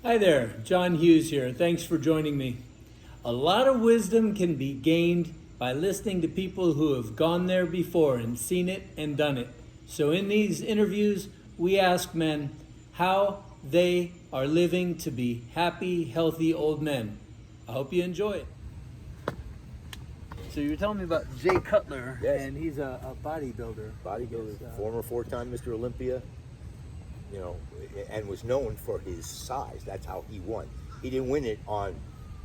Hi there, John Hughes here. Thanks for joining me. A lot of wisdom can be gained by listening to people who have gone there before and seen it and done it. So, in these interviews, we ask men how they are living to be happy, healthy old men. I hope you enjoy it. So, you're telling me about Jay Cutler, Yes. and he's a bodybuilder. Bodybuilder, former four-time Mr. Olympia, and was known for his size. That's how he won. He didn't win it on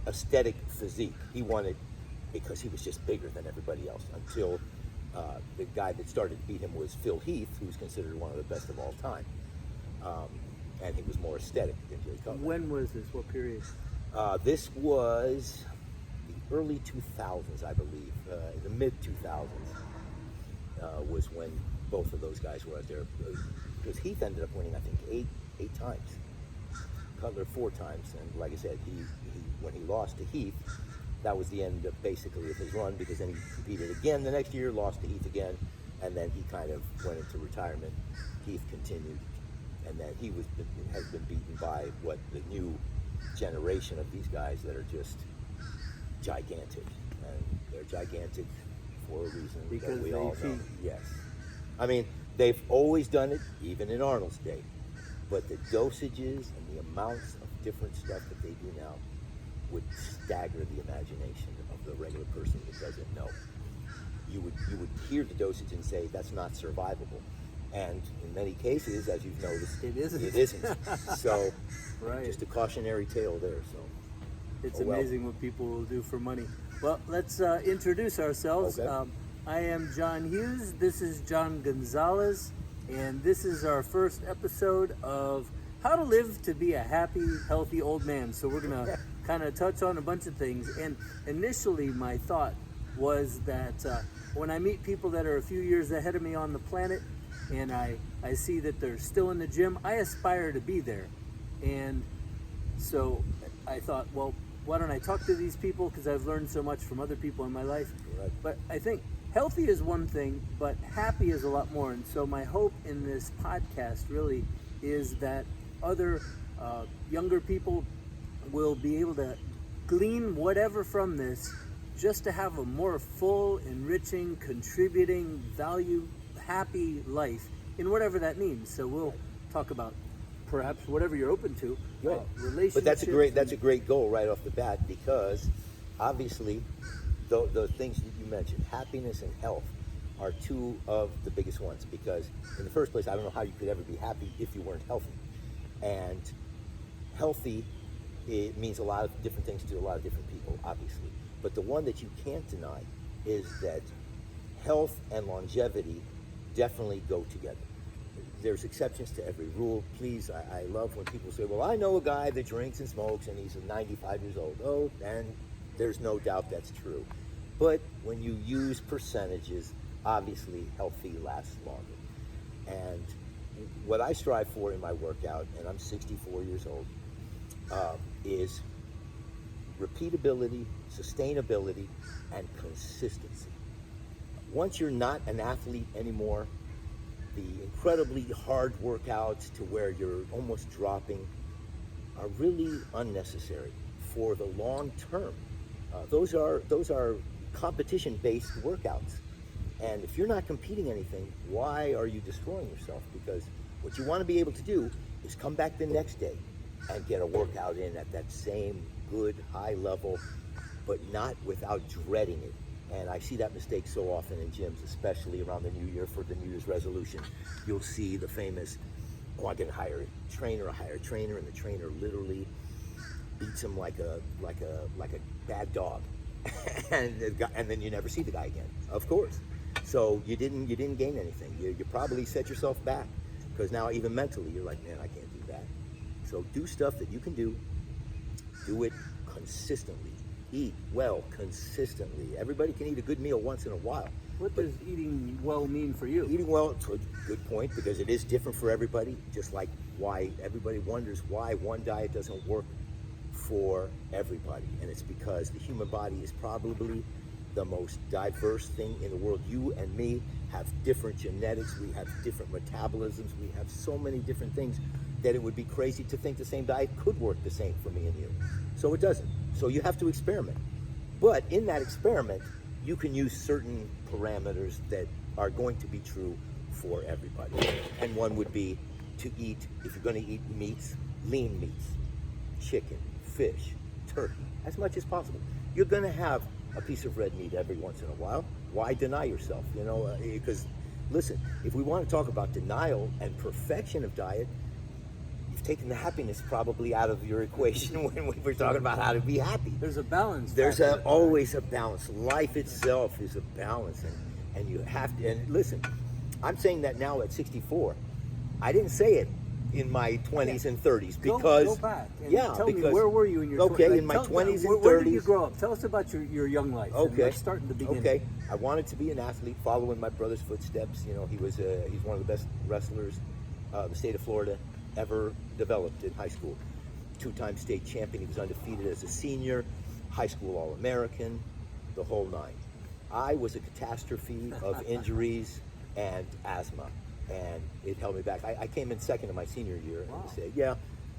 aesthetic physique. He won it because he was just bigger than everybody else until the guy that started to beat him was Phil Heath, who's considered one of the best of all time. And he was more aesthetic than Jay Cutler. When was this? What period? This was the early 2000s, I believe. The mid-2000s was when both of those guys were out there. Because Heath ended up winning, I think, eight times. Cutler 4 times. And like I said, he when he lost to Heath, that was the end of basically of his run, because then he competed again the next year, lost to Heath again, and then he kind of went into retirement. Heath continued, and then he has been beaten by what the new generation of these guys that are just gigantic, and they're gigantic for a reason Because that we they all know. cheat. Yes, I mean they've always done it, even in Arnold's day, but the dosages and the amounts of different stuff that they do now would stagger the imagination of the regular person that doesn't know. You would hear the dosage and say that's not survivable, and in many cases, as you've noticed, It isn't. It isn't. So, Right. just a cautionary tale there. So, It's oh, well. amazing what people will do for money. Well, let's introduce ourselves. Okay. I am John Hughes. This is John Gonzalez. And this is our first episode of How to Live to Be a Happy, Healthy Old Man. So we're going to kind of touch on a bunch of things. And initially, my thought was that when I meet people that are a few years ahead of me on the planet, and I see that they're still in the gym, I aspire to be there. And so I thought, well, why don't I talk to these people, because I've learned so much from other people in my life. Right. But I think healthy is one thing, but happy is a lot more. And so my hope in this podcast really is that other younger people will be able to glean whatever from this, just to have a more full, enriching, contributing, value, happy life in whatever that means. So we'll talk about perhaps whatever you're open to. Right. Relationships. But that's a great goal right off the bat, because obviously the things that you mentioned, happiness and health, are two of the biggest ones. Because in the first place, I don't know how you could ever be happy if you weren't healthy. And healthy, it means a lot of different things to a lot of different people, obviously. But the one that you can't deny is that health and longevity definitely go together. There's exceptions to every rule. Please, I love when people say, well, I know a guy that drinks and smokes and he's 95 years old. Oh, and there's no doubt that's true. But when you use percentages, obviously healthy lasts longer. And what I strive for in my workout, and I'm 64 years old, is repeatability, sustainability, and consistency. Once you're not an athlete anymore, the incredibly hard workouts to where you're almost dropping are really unnecessary for the long term. Those are competition-based workouts. And if you're not competing anything, why are you destroying yourself? Because what you want to be able to do is come back the next day and get a workout in at that same good high level, but not without dreading it. And I see that mistake so often in gyms, especially around the new year for the New Year's resolution. You'll see the famous, oh, I'm going to hire a trainer, and the trainer literally beats him like a bad dog, and then you never see the guy again. Of course. So you didn't gain anything. You probably set yourself back, because now even mentally you're like, man, I can't do that. So do stuff that you can do. Do it consistently. Eat well consistently. Everybody can eat a good meal once in a while. What does eating well mean for you? Eating well, it's a good point, because it is different for everybody, just like why everybody wonders why one diet doesn't work for everybody. And it's because the human body is probably the most diverse thing in the world. You and me have different genetics, we have different metabolisms, we have so many different things that it would be crazy to think the same diet could work the same for me and you. So it doesn't. So you have to experiment. But in that experiment, you can use certain parameters that are going to be true for everybody. And one would be to eat, if you're going to eat meats, lean meats, chicken, fish, turkey, as much as possible. You're going to have a piece of red meat every once in a while. Why deny yourself? You know, because listen, if we want to talk about denial and perfection of diet, you've taken the happiness probably out of your equation when we're talking about how to be happy. There's a balance. There's always a balance. Life itself is a balance, and you have to. And listen, I'm saying that now at 64. I didn't say it in my 20s and 30s because go back and tell because me, where were you in your 20s? In my 20s and 30s. Where did you grow up? Tell us about your young life. Okay, let's start in the beginning. Okay, I wanted to be an athlete, following my brother's footsteps. You know, he's one of the best wrestlers the state of Florida ever developed in high school. 2-time state champion. He was undefeated as a senior, high school All-American, the whole nine. I was a catastrophe of injuries and asthma, and it held me back. I came in second in my senior year. Wow. And said, yeah,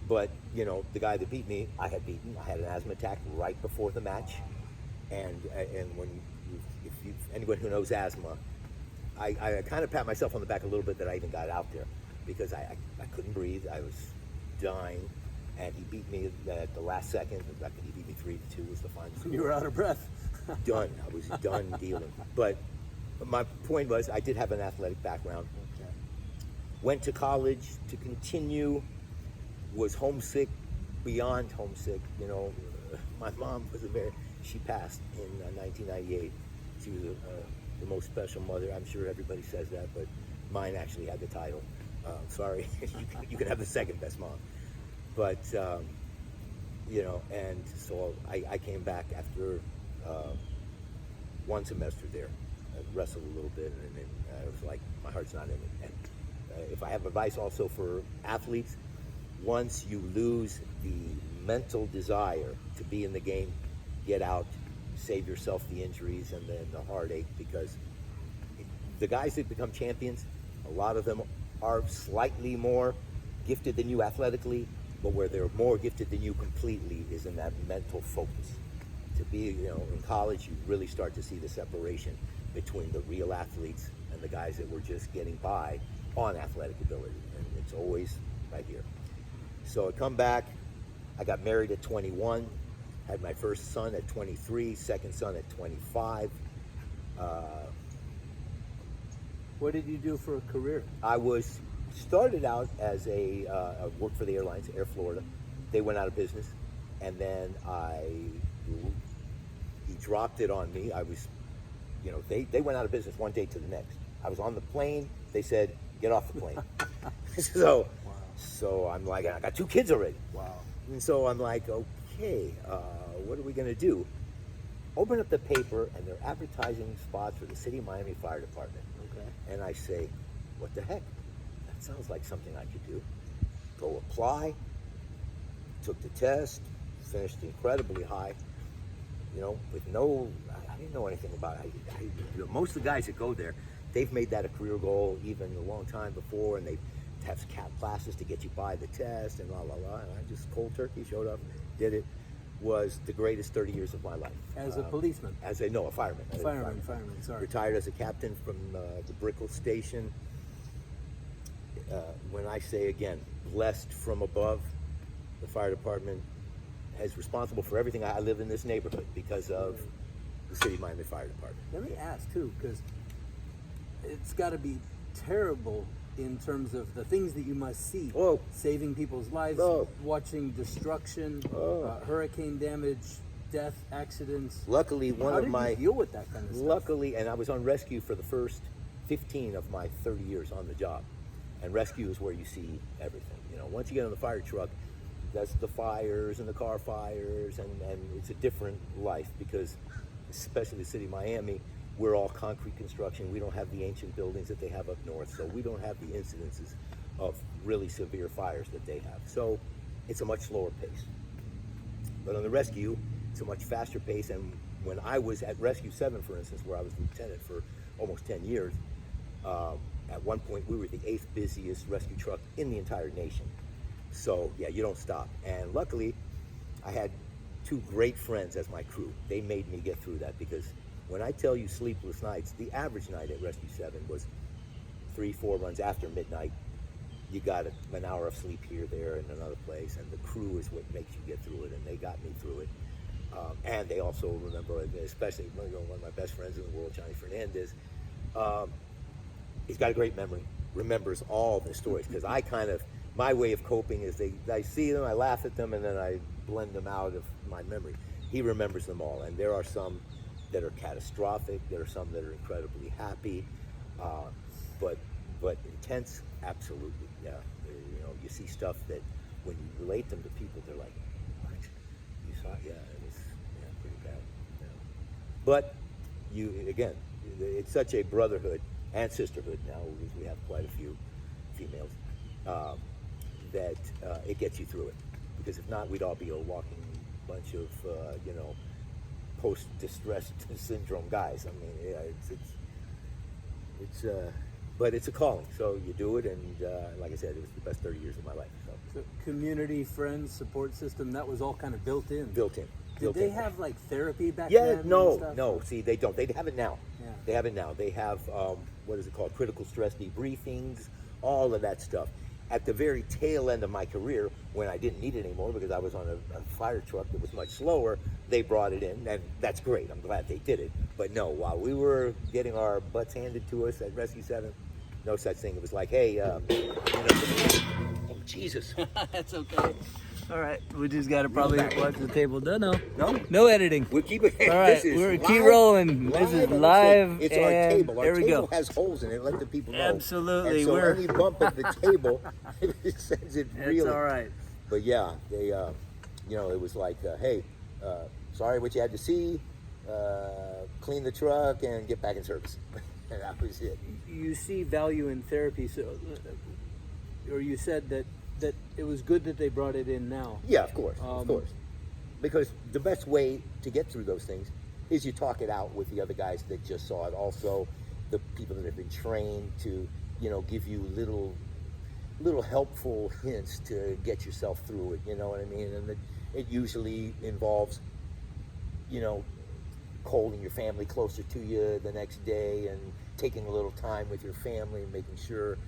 but you know, the guy that beat me, I had beaten. I had an asthma attack right before the match, and when anyone who knows asthma, I kind of pat myself on the back a little bit that I even got out there, because I couldn't breathe. I was dying, and he beat me at the last second. In fact, he beat me 3-2 was the final score. You were out of breath. Done. I was done dealing. But my point was, I did have an athletic background. Okay. Went to college to continue. Was homesick, beyond homesick. You know, my mom was she passed in 1998. She was the most special mother. I'm sure everybody says that, but mine actually had the title. Sorry, you can have the second best mom. But, you know, and so I came back after one semester there. I wrestled a little bit, and then I was like, my heart's not in it. And if I have advice also for athletes, once you lose the mental desire to be in the game, get out, save yourself the injuries and then the heartache, because the guys that become champions, a lot of them are slightly more gifted than you athletically, but where they're more gifted than you completely is in that mental focus. To be, you know, in college, you really start to see the separation between the real athletes and the guys that were just getting by on athletic ability, and it's always right here. So I come back, I got married at 21, had my first son at 23, second son at 25. What did you do for a career? I started out as I worked for the airlines, Air Florida. They went out of business, and then he dropped it on me. I was, you know, they went out of business one day to the next. I was on the plane. They said, get off the plane. So, wow. So I'm like, I got 2 kids already. Wow. And so I'm like, okay, what are we going to do? Open up the paper, and they're advertising spots for the City of Miami Fire Department. Okay. And I say, what the heck? That sounds like something I could do. Go apply. Took the test. Finished incredibly high. You know, with I didn't know anything about it. You know, most of the guys that go there, they've made that a career goal even a long time before, and they have classes to get you by the test and la la la. And I just cold turkey showed up, did it. Was the greatest 30 years of my life. As a policeman? A fireman. Fireman, sorry. Retired as a captain from the Brickell Station. When I say again, blessed from above, the fire department is responsible for everything. I live in this neighborhood because of the City of Miami Fire Department. Let me ask too, because it's got to be terrible in terms of the things that you must see. Oh. Saving people's lives, watching destruction, hurricane damage, death, accidents. Luckily, How did you deal with that kind of stuff? Luckily, and I was on rescue for the first 15 of my 30 years on the job. And rescue is where you see everything. You know, once you get on the fire truck, that's the fires and the car fires, and it's a different life, because especially the City of Miami, we're all concrete construction. We don't have the ancient buildings that they have up north, so we don't have the incidences of really severe fires that they have. So it's a much slower pace. But on the rescue, it's a much faster pace. And when I was at Rescue 7, for instance, where I was lieutenant for almost 10 years, at one point we were the 8th busiest rescue truck in the entire nation. So yeah, you don't stop. And luckily, I had two great friends as my crew. They made me get through that, because when I tell you sleepless nights, the average night at Rescue 7 was 3-4 runs after midnight. You got an hour of sleep here, there, and another place, and the crew is what makes you get through it, and they got me through it. And they also remember, especially one of my best friends in the world, Johnny Fernandez. He's got a great memory, remembers all the stories, because my way of coping is I see them, I laugh at them, and then I blend them out of my memory. He remembers them all, and there are some that are catastrophic, there are some that are incredibly happy, but intense, absolutely, yeah. You see stuff that when you relate them to people, they're like, what? You saw it? Yeah, it was pretty bad. Yeah. But again, it's such a brotherhood and sisterhood now, because we have quite a few females, that it gets you through it. Because if not, we'd all be a walking bunch of, post-distress syndrome guys. I mean, yeah, but it's a calling. So you do it, and like I said, it was the best 30 years of my life. So community, friends, support system, that was all kind of built in. Did they have like therapy back then? No. See, they don't. They have it now. Yeah. They have it now. They have, what is it called? Critical stress debriefings, all of that stuff. At the very tail end of my career, when I didn't need it anymore because I was on a fire truck that was much slower, they brought it in, and that's great. I'm glad they did it. But no, while we were getting our butts handed to us at Rescue 7, no such thing. It was like, hey, oh, Jesus. That's okay. All right, we just got to probably watch the table. No editing. We'll keep it. All right, we're keep rolling. This is live. It's our table. Our there we table go. has holes in it. Let the people know. Absolutely. And so any bump of the table, it sends it reeling. It's all right. But yeah, they, it was like, hey, sorry what you had to see. Clean the truck and get back in service. And that was it. You see value in therapy, so, or you said that it was good that they brought it in now. Yeah, of course. Because the best way to get through those things is you talk it out with the other guys that just saw it. Also, the people that have been trained to, give you little helpful hints to get yourself through it. You know what I mean? And it usually involves, holding your family closer to you the next day and taking a little time with your family and making sure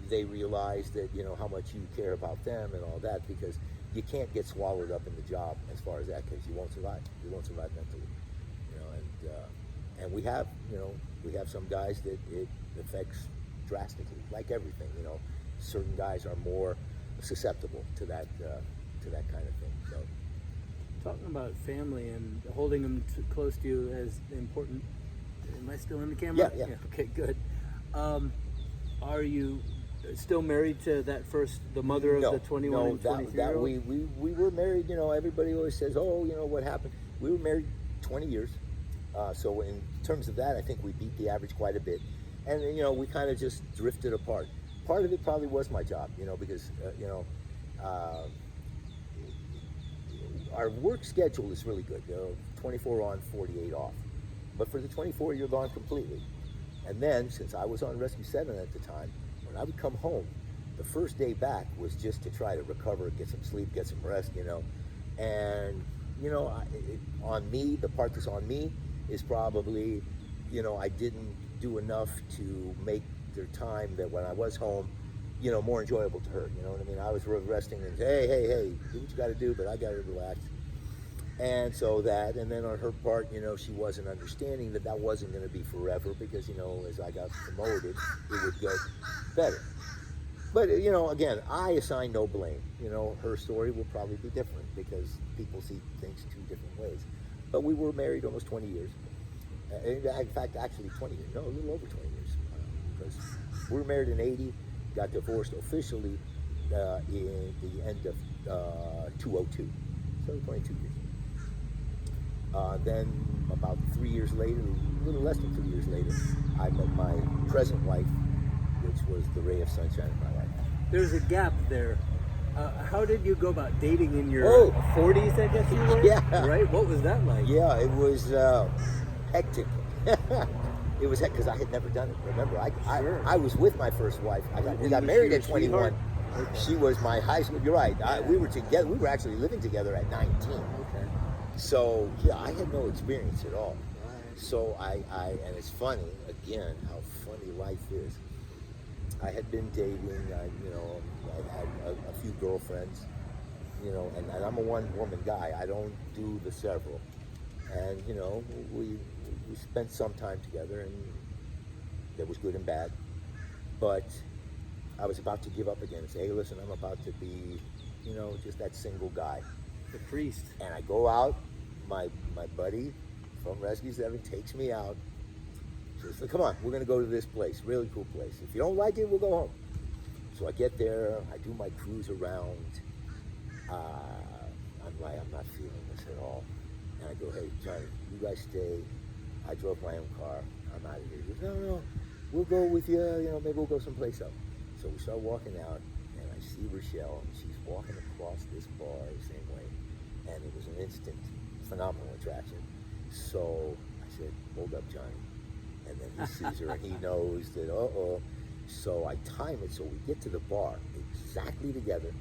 they realize that how much you care about them and all that, because you can't get swallowed up in the job as far as that, because you won't survive mentally, and we have some guys that it affects drastically, like everything. Certain guys are more susceptible to that kind of thing. So talking about family and holding them close to you as important. Am I still in the camera? Yeah. Okay, good. Are you still married to the mother of the 21 and 23-year-old? We were married. Everybody always says, oh, what happened? We were married 20 years. So in terms of that, I think we beat the average quite a bit. And, we kind of just drifted apart. Part of it probably was my job, because, our work schedule is really good, 24 on, 48 off. But for the 24, you're gone completely. And then, since I was on Rescue 7 at the time, when I would come home, the first day back was just to try to recover, get some sleep, get some rest, And, on me, the part that's on me is probably, I didn't do enough to make their time that when I was home, more enjoyable to her. You know what I mean? I was resting and hey, do what you got to do, but I got to relax. And so and then on her part, she wasn't understanding that wasn't going to be forever, because, as I got promoted, it would go better. But, again, I assign no blame. Her story will probably be different because people see things two different ways. But we were married almost 20 years. In fact, actually 20 years. No, a little over 20 years. Because we were married in 80, got divorced officially in the end of 2002. So 22 years. Then about 3 years later, a little less than 3 years later, I met my present wife, which was the ray of sunshine in my life. There's a gap there. How did you go about dating in your 40s, I guess you were? Yeah. Right? What was that like? Yeah, it was hectic. It was because I had never done it. Remember, I was with my first wife. We got married at 21. Okay. She was my high school. You're right. Yeah. We were together. We were actually living together at 19. Okay. So yeah, I had no experience at all. Right. So and it's funny again how funny life is. I had been dating. I had a few girlfriends. And I'm a one-woman guy. I don't do the several. And we spent some time together, and there was good and bad. But I was about to give up again and say, hey, listen, I'm about to be, just that single guy. The priest. And I go out, my buddy from Rescue 7 takes me out. Says, come on, we're going to go to this place, really cool place. If you don't like it, we'll go home. So I get there, I do my cruise around. I'm not feeling this at all. And I go, hey, Johnny, you guys stay. I drove my own car. I'm out of here. He goes, no, we'll go with you. Maybe we'll go someplace else. So we start walking out, and I see Rochelle, and she's walking across this bar the same way. And it was an instant, phenomenal attraction. So I said, hold up, Johnny. And then he sees her, and he knows that, uh-oh. So I time it so we get to the bar exactly together.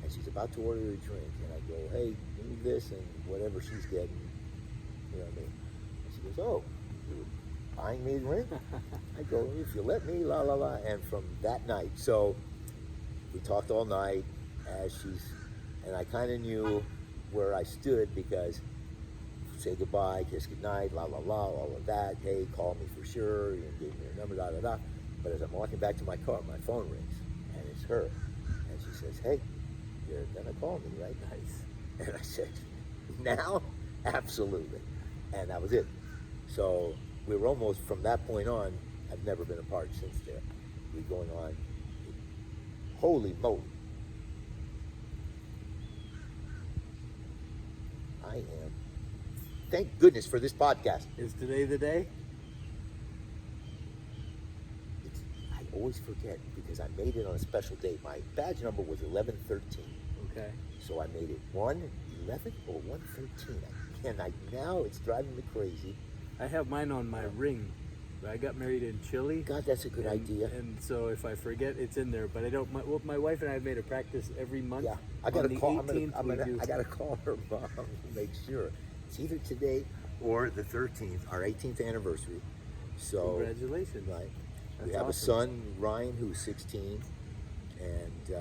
And she's about to order a drink, and I go, hey, give me this and whatever she's getting, you know what I mean? And she goes, oh, you're buying me a drink? I go, if you let me, la, la, la. And from that night, so we talked all night and I kind of knew where I stood because say goodbye, kiss goodnight, la, la, la, all of that. Hey, call me for sure, give me your number, da, da, da. But as I'm walking back to my car, my phone rings, and it's her. And she says, hey, you're gonna call me, right? Nice. And I said, now? Absolutely. And that was it. So we were almost, from that point on, I've never been apart since there. We're going on, holy moly. I am, thank goodness for this podcast. Is today the day? I always forget because I made it on a special date. My badge number was 1113. Okay. So I made it 111 or 113. Now it's driving me crazy. I have mine on my ring. I got married in Chile. God, that's a good idea. And so if I forget, it's in there. But I don't. My wife and I have made a practice every month. Yeah, I got to call. I I got to call her mom to make sure. It's either today or the 13th, our 18th anniversary. So congratulations! Right. That's we have awesome. a son, Ryan, who's 16, and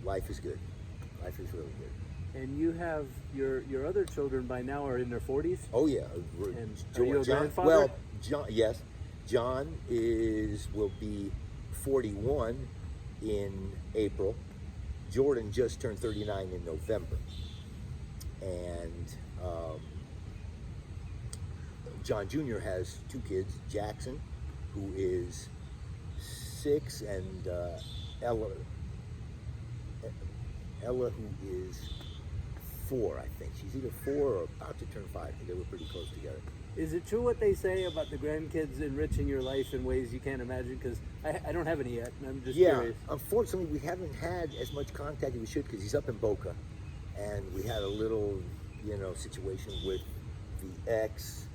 life is good. Life is really good. And you have your other children by now are in their 40s. Oh yeah. And are you a grandfather? Well, John, yes. John will be 41 in April. Jordan just turned 39 in November. And John Jr. has two kids, Jackson, who is 6, and Ella, who is 4, I think. She's either 4 or about to turn 5. They were pretty close together. Is it true what they say about the grandkids enriching your life in ways you can't imagine? Because I don't have any yet, and I'm just curious. Unfortunately, we haven't had as much contact as we should because he's up in Boca. And we had a little, situation with the ex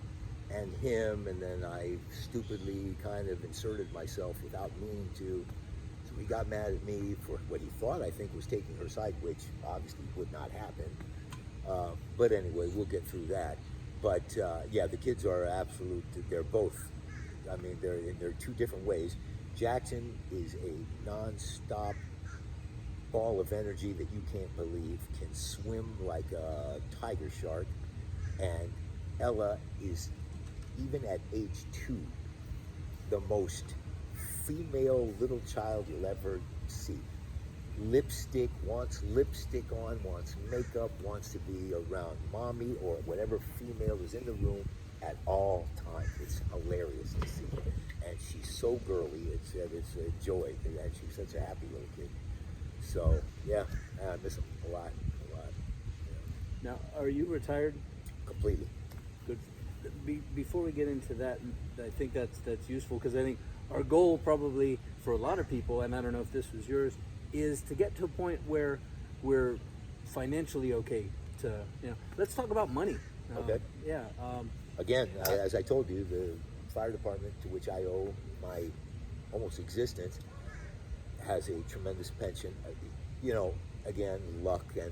and him, and then I stupidly kind of inserted myself without meaning to. So he got mad at me for what he thought, I think, was taking her side, which obviously would not happen. But anyway, we'll get through that. But the kids are absolute. They're both. I mean, they're two different ways. Jackson is a non-stop ball of energy that you can't believe. Can swim like a tiger shark. And Ella is, even at age 2, the most female little child you'll ever see. Wants lipstick on, wants makeup, wants to be around mommy or whatever female is in the room at all times. It's hilarious to see. And she's so girly, it's a joy, and she's such a happy little kid. So, yeah, I miss him a lot. Yeah. Now, are you retired? Completely. Good. Before we get into that, I think that's useful because I think our goal probably for a lot of people, and I don't know if this was yours, is to get to a point where we're financially okay to, let's talk about money. Okay. Yeah. Again, as I told you, the fire department, to which I owe my almost existence, has a tremendous pension. You know, again, luck and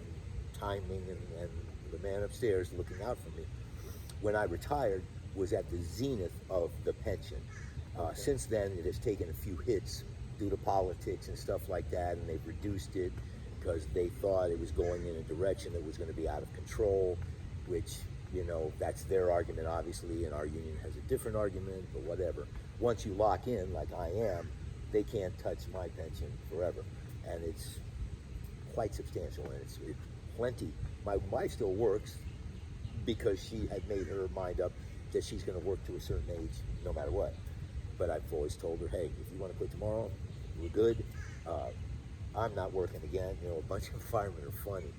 timing and the man upstairs looking out for me. When I retired, was at the zenith of the pension. Since then, it has taken a few hits due to politics and stuff like that, and they've reduced it because they thought it was going in a direction that was going to be out of control, which, you know, that's their argument, obviously, and our union has a different argument, but whatever. Once you lock in, like I am, they can't touch my pension forever, and it's quite substantial, and it's plenty. My wife still works because she had made her mind up that she's going to work to a certain age no matter what. But I've always told her, hey, if you want to quit tomorrow, we're good. I'm not working again. You know, a bunch of firemen are funny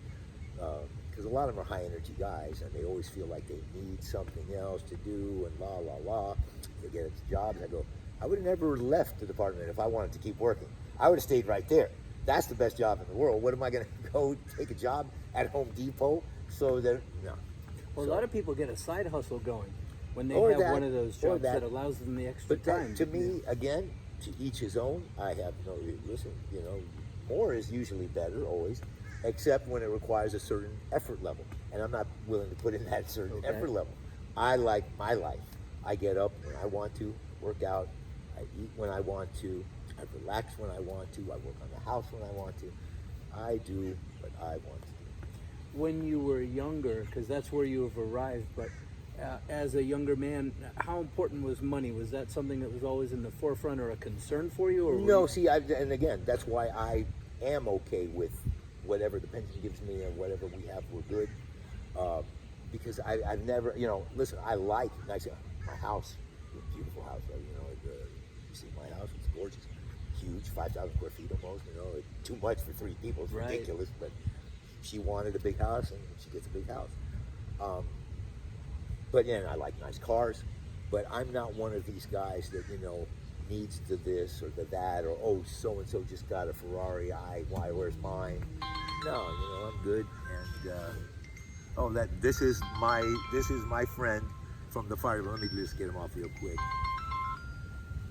because a lot of them are high energy guys, and they always feel like they need something else to do and la la la. They get jobs. I go, I would have never left the department if I wanted to keep working. I would have stayed right there. That's the best job in the world. What am I going to go take a job at Home Depot? So that no. Well, So, a lot of people get a side hustle going when they Or have that, one of those or jobs that. that. allows them the extra But time. that, to me, again, to each his own. I have no, listen, you know, more is usually better, always, except when it requires a certain effort level. And I'm not willing to put in that certain effort level. I like my life. I get up when I want to, work out, I eat when I want to, I relax when I want to, I work on the house when I want to. I do what I want to do. When you were younger, because that's where you have arrived, but as a younger man, how important was money? Was that something that was always in the forefront or a concern for you? Or No, see, and again, that's why I am okay with whatever the pension gives me and whatever we have, we're good. Because I've never, you know, listen, I like nice, my house, beautiful house, right? You know, you see my house, it's gorgeous, huge, 5,000 square feet almost, you know, too much for 3 people, it's ridiculous, but she wanted a big house and she gets a big house. But yeah, I like nice cars, but I'm not one of these guys that, you know, needs the this or the that, or oh, so and so just got a Ferrari. Where's mine? No, you know, I'm good. And this is my friend from the fire. Let me just get him off real quick.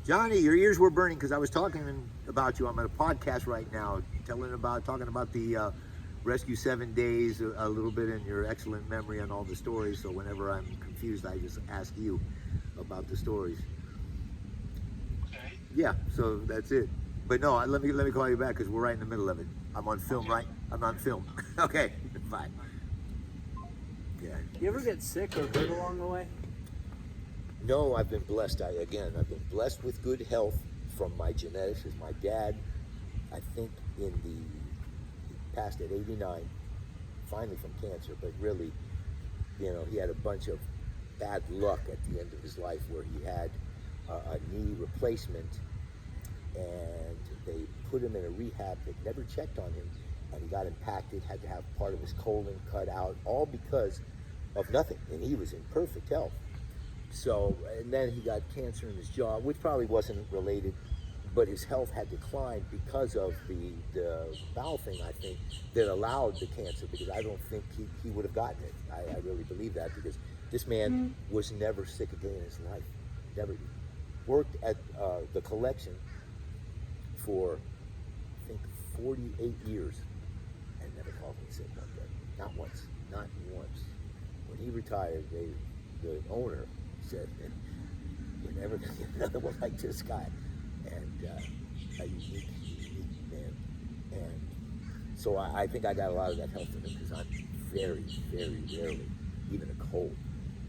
Johnny, your ears were burning because I was talking about you. I'm at a podcast right now, talking about the Rescue 7 Days, a little bit in your excellent memory on all the stories. So whenever I'm confused, I just ask you about the stories. Okay. Yeah, so that's it. But no, let me call you back because we're right in the middle of it. I'm on film, right? I'm on film. Okay, bye. Yeah. you ever get sick or hurt along the way? No, I've been blessed. I've been blessed with good health from my genetics. As my dad, I think passed at 89, finally from cancer, but really, you know, he had a bunch of bad luck at the end of his life where he had a knee replacement, and they put him in a rehab that never checked on him, and he got impacted, had to have part of his colon cut out, all because of nothing, and he was in perfect health. So, and then he got cancer in his jaw, which probably wasn't related, but his health had declined because of the bowel thing, I think, that allowed the cancer, because I don't think he would have gotten it. I really believe that, because this man was never sick a day in his life. Never. Worked at the collection for, I think, 48 years and never called me sick one day. Not once. Not once. When he retired, the owner said, "You're never going to get another one like this guy." And a unique man. And so I think I got a lot of that help from him, because I'm very, very rarely even a cold.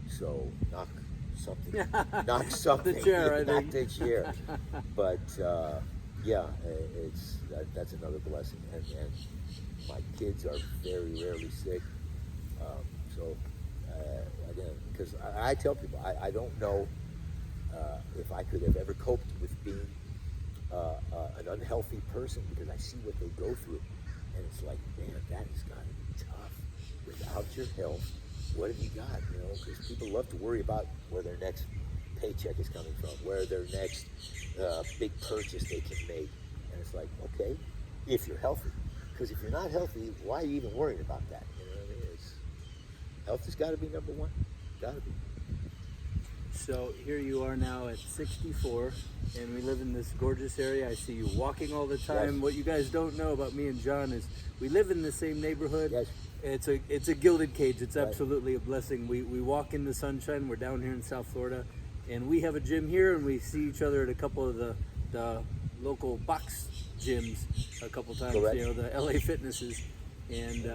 So knock something. The chair, I knock think. the chair. But yeah, that's another blessing. And my kids are very rarely sick. So again, because I tell people, I don't know if I could have ever coped with being an unhealthy person, because I see what they go through, and it's like, man, that has got to be tough. Without your health, what have you got? You know, because people love to worry about where their next paycheck is coming from, where their next big purchase they can make, and it's like, okay, if you're healthy, because if you're not healthy, why are you even worried about that? You know what I mean? Health has got to be number one. Got to be. So here you are now at 64, and we live in this gorgeous area. I see you walking all the time. Yes. What you guys don't know about me and John is we live in the same neighborhood. Yes. It's a gilded cage. It's Right. absolutely a blessing. We walk in the sunshine. We're down here in South Florida, and we have a gym here, and we see each other at a couple of the local box gyms a couple times. Correct. You know, the LA Fitnesses, and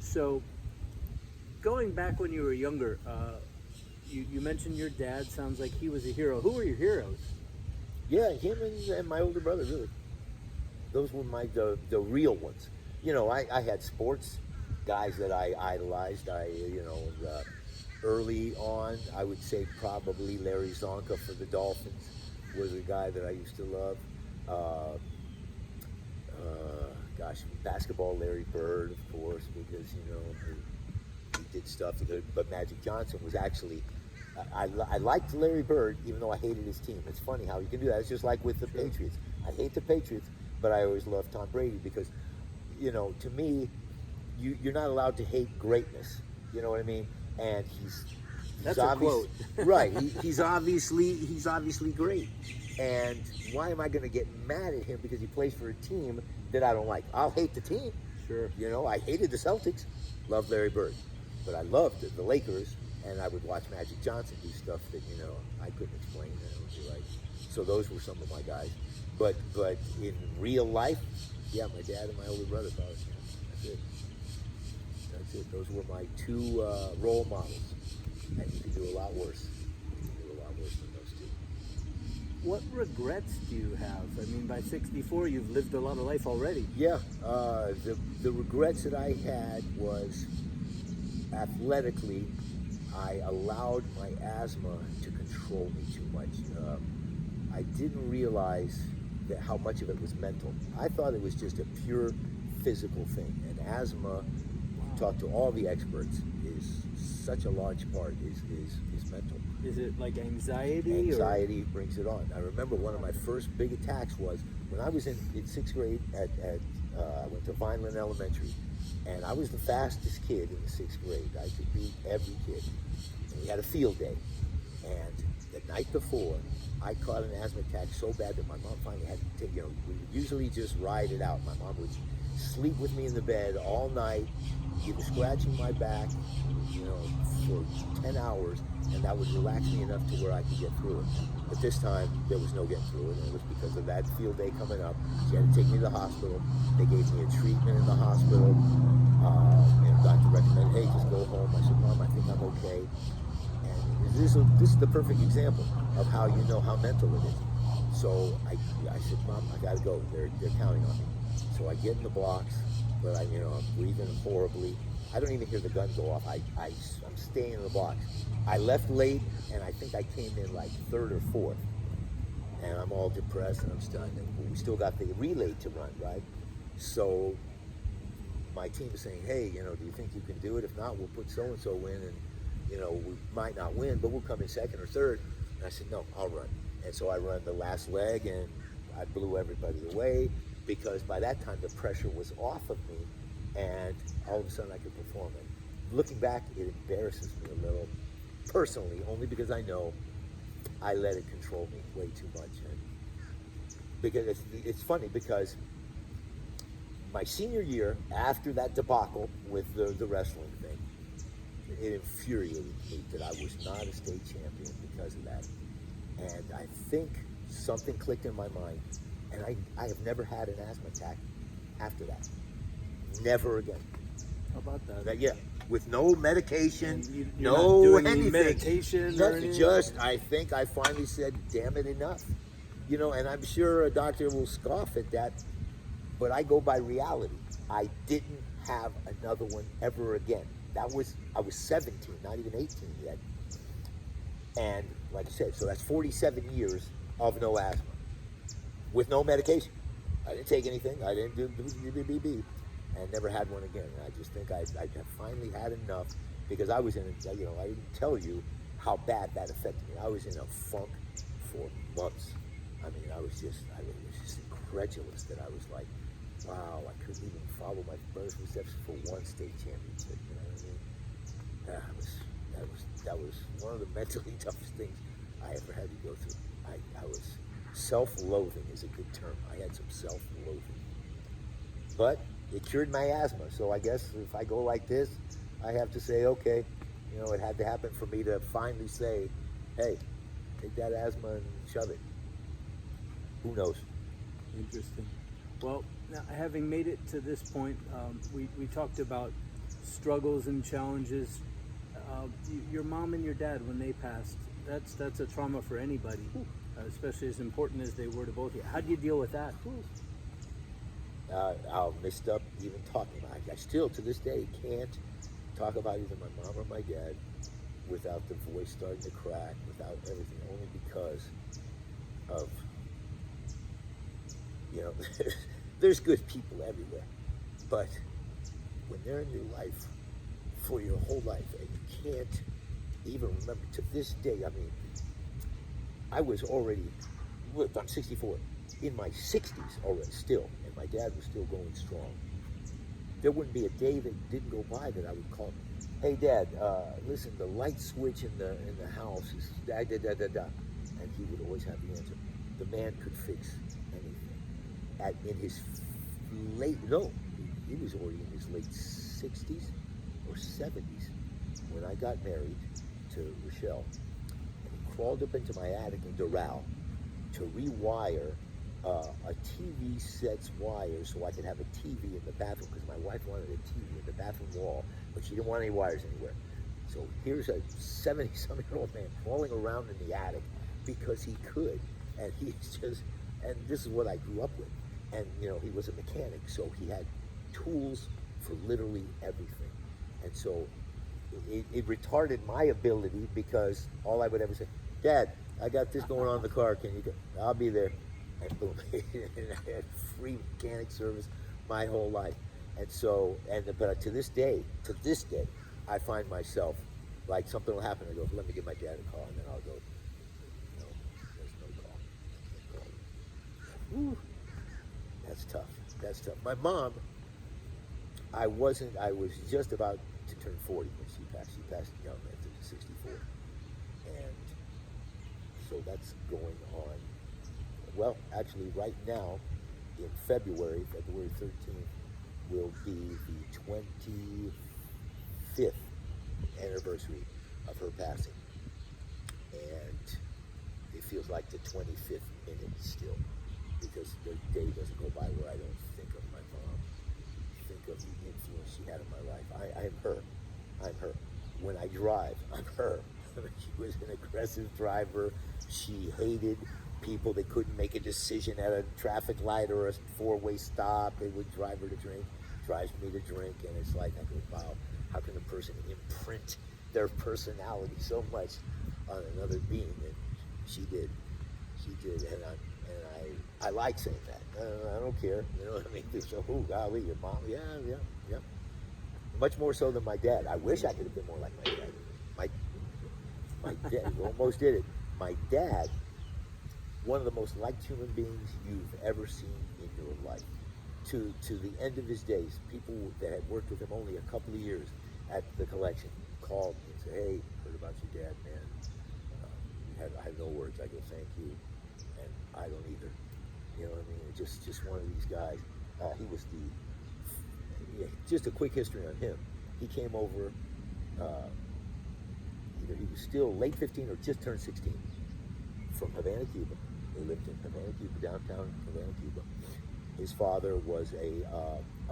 so going back when you were younger. You mentioned your dad. Sounds like he was a hero. Who were your heroes? Yeah, him and my older brother, really. Those were the real ones. You know, I had sports guys that I idolized. Early on, I would say probably Larry Zonka for the Dolphins was a guy that I used to love. Basketball, Larry Bird, of course, because, you know, he did stuff. But Magic Johnson was actually, I liked Larry Bird, even though I hated his team. It's funny how you can do that. It's just like with the Patriots. I hate the Patriots, but I always loved Tom Brady because, you know, to me, you're not allowed to hate greatness. You know what I mean? And That's a quote. Right. He's obviously great. And why am I going to get mad at him because he plays for a team that I don't like? I'll hate the team. Sure. You know, I hated the Celtics. Loved Larry Bird. But I loved the Lakers, and I would watch Magic Johnson do stuff that, you know, I couldn't explain. You know, like, so those were some of my guys. But in real life, yeah, my dad and my older brother, probably. Yeah, that's it. Those were my two role models. And you could do a lot worse. You could do a lot worse than those two. What regrets do you have? I mean, by 64, you've lived a lot of life already. Yeah, the regrets that I had was athletically, I allowed my asthma to control me too much. I didn't realize that how much of it was mental. I thought it was just a pure physical thing. And asthma, talk to all the experts, is such a large part is mental. Is it like anxiety? Anxiety brings it on. I remember one of my first big attacks was when I was in 6th grade I went to Vineland Elementary, and I was the fastest kid in the 6th grade. I could beat every kid. And we had a field day, and the night before, I caught an asthma attack so bad that my mom finally had to take, you know, we would usually just ride it out. My mom would sleep with me in the bed all night, either scratching my back, you know, for 10 hours, and that would relax me enough to where I could get through it. But this time, there was no getting through it, and it was because of that field day coming up. She had to take me to the hospital. They gave me a treatment in the hospital. And the doctor recommended, hey, just go home. I said, Mom, I think I'm okay. And this is the perfect example of how you know how mental it is. So I said, Mom, I gotta go. They're counting on me. So I get in the blocks, but I'm breathing horribly. I don't even hear the gun go off. I'm staying in the blocks. I left late, and I think I came in like 3rd or 4th. And I'm all depressed, and I'm stunned. And we still got the relay to run, right? So my team is saying, hey, you know, do you think you can do it? If not, we'll put so-and-so in, and, you know, we might not win, but we'll come in 2nd or 3rd. And I said, no, I'll run. And so I run the last leg, and I blew everybody away because by that time the pressure was off of me, and all of a sudden I could perform it. Looking back, it embarrasses me a little, personally, only because I know I let it control me way too much. And because it's funny because my senior year, after that debacle with the wrestling thing, it infuriated me that I was not a state champion because of that. And I think something clicked in my mind, and I have never had an asthma attack after that. Never again. How about that? Yeah, with no medication, You're no not doing any anything. meditation or Nothing. anything? Just, I think I finally said, damn it, enough. You know, and I'm sure a doctor will scoff at that, but I go by reality. I didn't have another one ever again. I was 17, not even 18 yet. And like I said, so that's 47 years of no asthma with no medication. I didn't take anything. I didn't do BBB, and never had one again. And I just think I have finally had enough because I was in a, you know, I didn't tell you how bad that affected me. I was in a funk for months. I mean, I was just incredulous that I was like, wow, I couldn't even follow my brother's footsteps for one state championship. You know what I mean? That was That was one of the mentally toughest things I ever had to go through. I was self-loathing is a good term. I had some self-loathing, but it cured my asthma. So I guess if I go like this, I have to say, okay, it had to happen for me to finally say, hey, take that asthma and shove it. Who knows? Interesting. Well, now, having made it to this point, we talked about struggles and challenges. Your mom and your dad, when they passed, that's a trauma for anybody, especially as important as they were to both of you. How do you deal with that? I'll messed up even talking about it. I still, to this day, can't talk about either my mom or my dad without the voice starting to crack, without everything, only because of, there's good people everywhere, but when they're in your life for your whole life and you can't even remember to this day, I mean, I was already, look, I'm 64, in my 60s already still, and my dad was still going strong. There wouldn't be a day that didn't go by that I would call him, hey Dad, listen, the light switch in the house is da da da da da, and he would always have the answer. The man could fix anything. In his he was already in his late 60s or 70s when I got married to Rochelle, and he crawled up into my attic in Doral to rewire a TV set's wires so I could have a TV in the bathroom, because my wife wanted a TV in the bathroom wall, but she didn't want any wires anywhere. So here's a 70-some-year-old man crawling around in the attic because he could, and and this is what I grew up with. And he was a mechanic, so he had tools for literally everything. And so it retarded my ability, because all I would ever say, Dad, I got this going on in the car, can you go? I'll be there. And boom, and I had free mechanic service my whole life. And so, but to this day, I find myself, like, something will happen, I go, let me give my dad a call, and then I'll go, no, there's no call. Whew. That's tough. My mom, I was just about to turn 40 when she passed. She passed young at 64. And so that's going on. Well, actually, right now, in February 13th, will be the 25th anniversary of her passing. And it feels like the 25th minute still, because the day doesn't go by where I don't think of my mom, think of the influence she had in my life. I'm her. When I drive, I'm her. She was an aggressive driver. She hated people that couldn't make a decision at a traffic light or a four-way stop. They would drive her to drink, drives me to drink, and it's like, I go, wow, how can a person imprint their personality so much on another being? And she did, and I like saying that. I don't care, you know what I mean? So, oh golly, your mom, yeah. Much more so than my dad. I wish I could have been more like my dad. My dad, you almost did it. My dad, one of the most liked human beings you've ever seen in your life. To the end of his days, people that had worked with him only a couple of years at the collection called me and said, hey, heard about your dad, man. I have no words. I go, thank you. And I don't either. You know what I mean? Just one of these guys. He was just a quick history on him. He came over, either he was still late 15 or just turned 16 from Havana, Cuba. They lived in Havana, Cuba, downtown Havana, Cuba. His father was a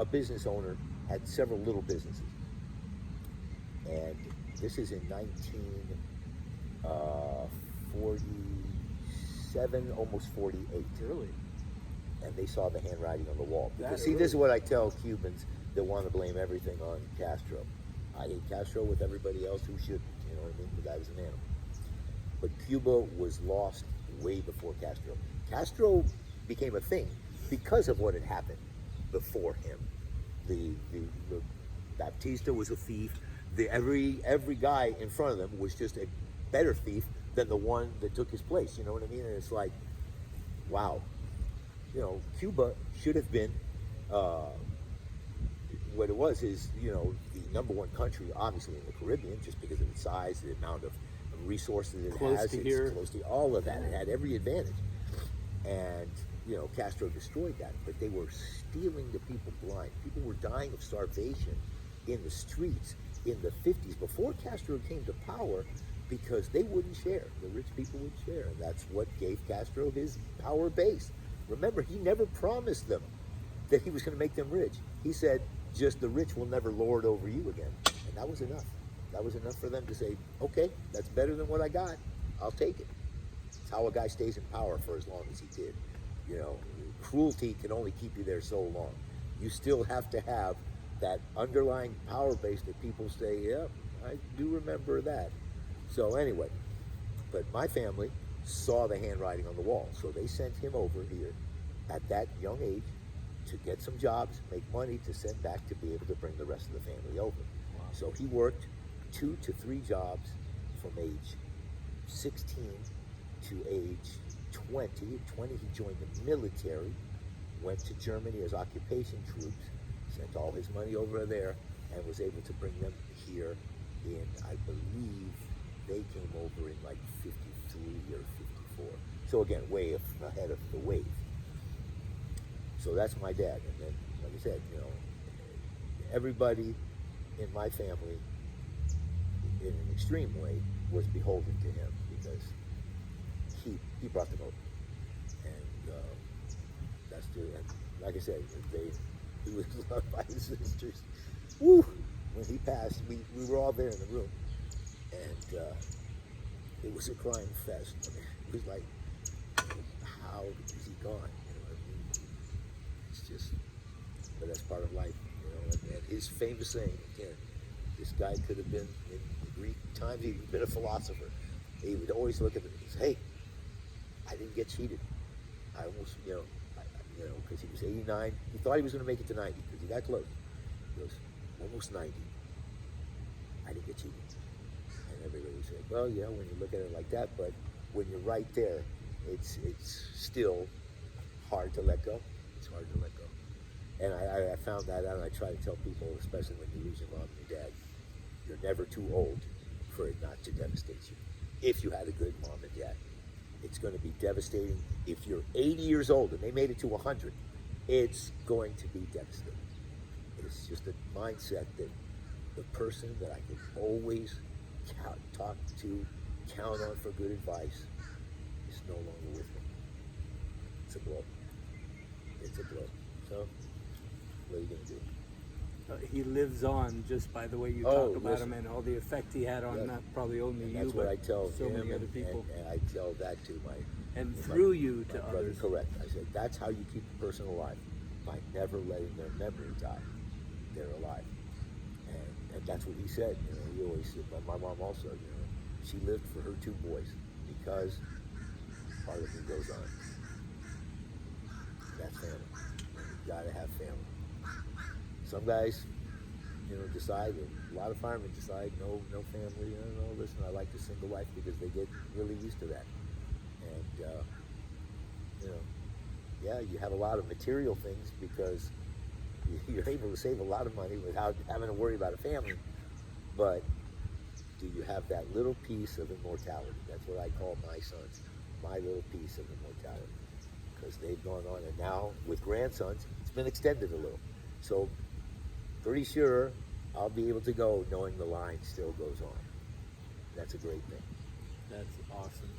business owner, had several little businesses. And this is in 1947, almost 48. Really? And they saw the handwriting on the wall. Because, Really? this is what I tell Cubans that want to blame everything on Castro. I hate Castro with everybody else who shouldn't, you know what I mean? The guy was an animal. But Cuba was lost way before Castro. Castro became a thing because of what had happened before him. The Baptista was a thief. Every guy in front of them was just a better thief than the one that took his place. You know what I mean? And it's like, wow. You know, Cuba should have been, what it was is, you know, the number one country, obviously in the Caribbean, just because of its size, the amount of resources it Close has, to it's here. close to all of that. It had every advantage, and you know, Castro destroyed that. But they were stealing the people blind. People were dying of starvation in the streets in the 50s before Castro came to power, because they wouldn't share. The rich people would share, and that's what gave Castro his power base. Remember, he never promised them that he was going to make them rich. He said, just the rich will never lord over you again. And that was enough. That was enough for them to say, okay, that's better than what I got. I'll take it. It's how a guy stays in power for as long as he did. You know, cruelty can only keep you there so long. You still have to have that underlying power base that people say, yeah, I do remember that. So anyway, but my family saw the handwriting on the wall. So they sent him over here at that young age to get some jobs, make money to send back to be able to bring the rest of the family over. Wow. So he worked 2 to 3 jobs from age 16 to age 20. At 20, he joined the military, went to Germany as occupation troops, sent all his money over there, and was able to bring them here in, I believe, they came over in like 53 or 54. So again, way ahead of the wave. So that's my dad. And then, like I said, you know, everybody in my family, in an extreme way, was beholden to him, because he brought them over. And that's the, and like I said, he was loved by his sisters. Woo! When he passed, we were all there in the room, and it was a crying fest. I mean, it was like, how is he gone? You know, I mean, it's just, but that's part of life, you know. And his famous saying, again, this guy could have been, in Greek times, he'd been a philosopher. He would always look at it and say, hey, I didn't get cheated. I almost, you know, because he was 89. He thought he was going to make it to 90 because he got close. He goes, almost 90. I didn't get cheated. And everybody would say, well, yeah, when you look at it like that, but when you're right there, it's still hard to let go. It's hard to let go. And I found that out, and I try to tell people, especially when you lose your mom and your dad, you're never too old for it not to devastate you. If you had a good mom and dad, it's going to be devastating. If you're 80 years old and they made it to 100, it's going to be devastating. It's just a mindset that the person that I can always talk to, count on for good advice, is no longer with me. It's a blow. It's a blow. So, what are you going to do? He lives on just by the way you Oh, talk about listen. him and all the effect he had on Yes. not probably only And you, that's what but I tell so him, many other people. and I tell that to my And my- through you my to brother. others. Correct. I said that's how you keep a person alive, by never letting their memory die. They're alive, and that's what he said. You know, he always said. My mom also. You know, she lived for her 2 boys because part of me goes on. That's family. You gotta have family. Some guys, you know, decide, a lot of firemen decide, no family, listen, I like the single life, because they get really used to that. And, you know, yeah, you have a lot of material things because you're able to save a lot of money without having to worry about a family. But do you have that little piece of immortality? That's what I call my sons, my little piece of immortality. Because they've gone on, and now with grandsons, it's been extended a little. So pretty sure I'll be able to go knowing the line still goes on. That's a great thing. That's awesome.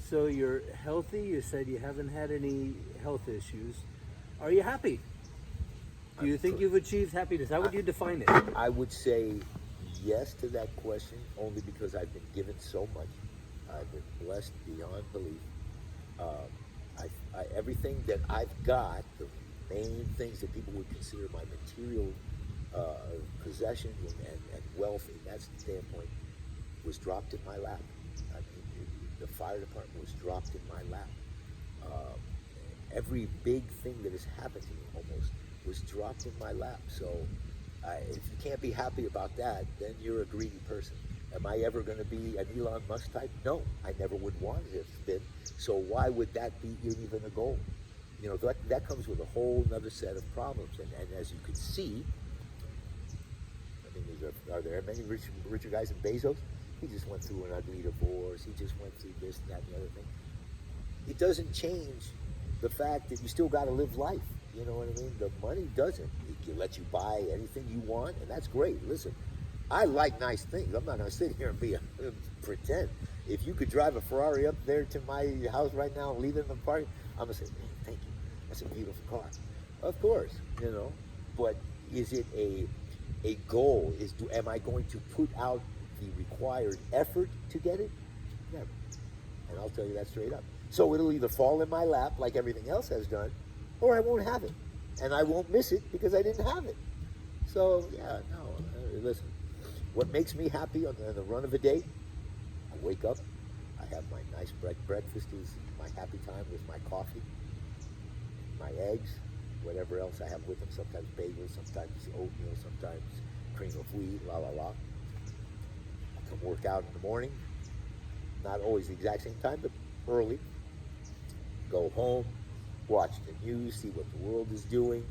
So you're healthy. You said you haven't had any health issues. Are you happy? Do you think you've achieved happiness? How would you define it? I would say yes to that question, only because I've been given so much. I've been blessed beyond belief. Everything that I've got, the main things that people would consider my material possessions and wealth in that standpoint, was dropped in my lap. I mean, the fire department was dropped in my lap. Every big thing that has happened to me almost was dropped in my lap. So if you can't be happy about that, then you're a greedy person. Am I ever going to be an Elon Musk type? No, I never would want it to have been. So why would that be even a goal? You know, that comes with a whole other set of problems. And as you can see, I mean, are there many richer guys than Bezos? He just went through an ugly divorce. He just went through this, that, and the other thing. It doesn't change the fact that you still got to live life. You know what I mean? The money doesn't. It can let you buy anything you want, and that's great. Listen, I like nice things. I'm not going to sit here and pretend. If you could drive a Ferrari up there to my house right now and leave it in the park, I'm going to say, man, thank you. That's a beautiful car. Of course, you know. But is it a goal? Am I going to put out the required effort to get it? Never. And I'll tell you that straight up. So it'll either fall in my lap like everything else has done, or I won't have it. And I won't miss it because I didn't have it. So, yeah, no, listen. What makes me happy on the run of a day, I wake up, I have my nice breakfast is my happy time with my coffee, my eggs, whatever else I have with them, sometimes bagels, sometimes oatmeal, sometimes cream of wheat, la la la. I come work out in the morning, not always the exact same time, but early. Go home, watch the news, see what the world is doing.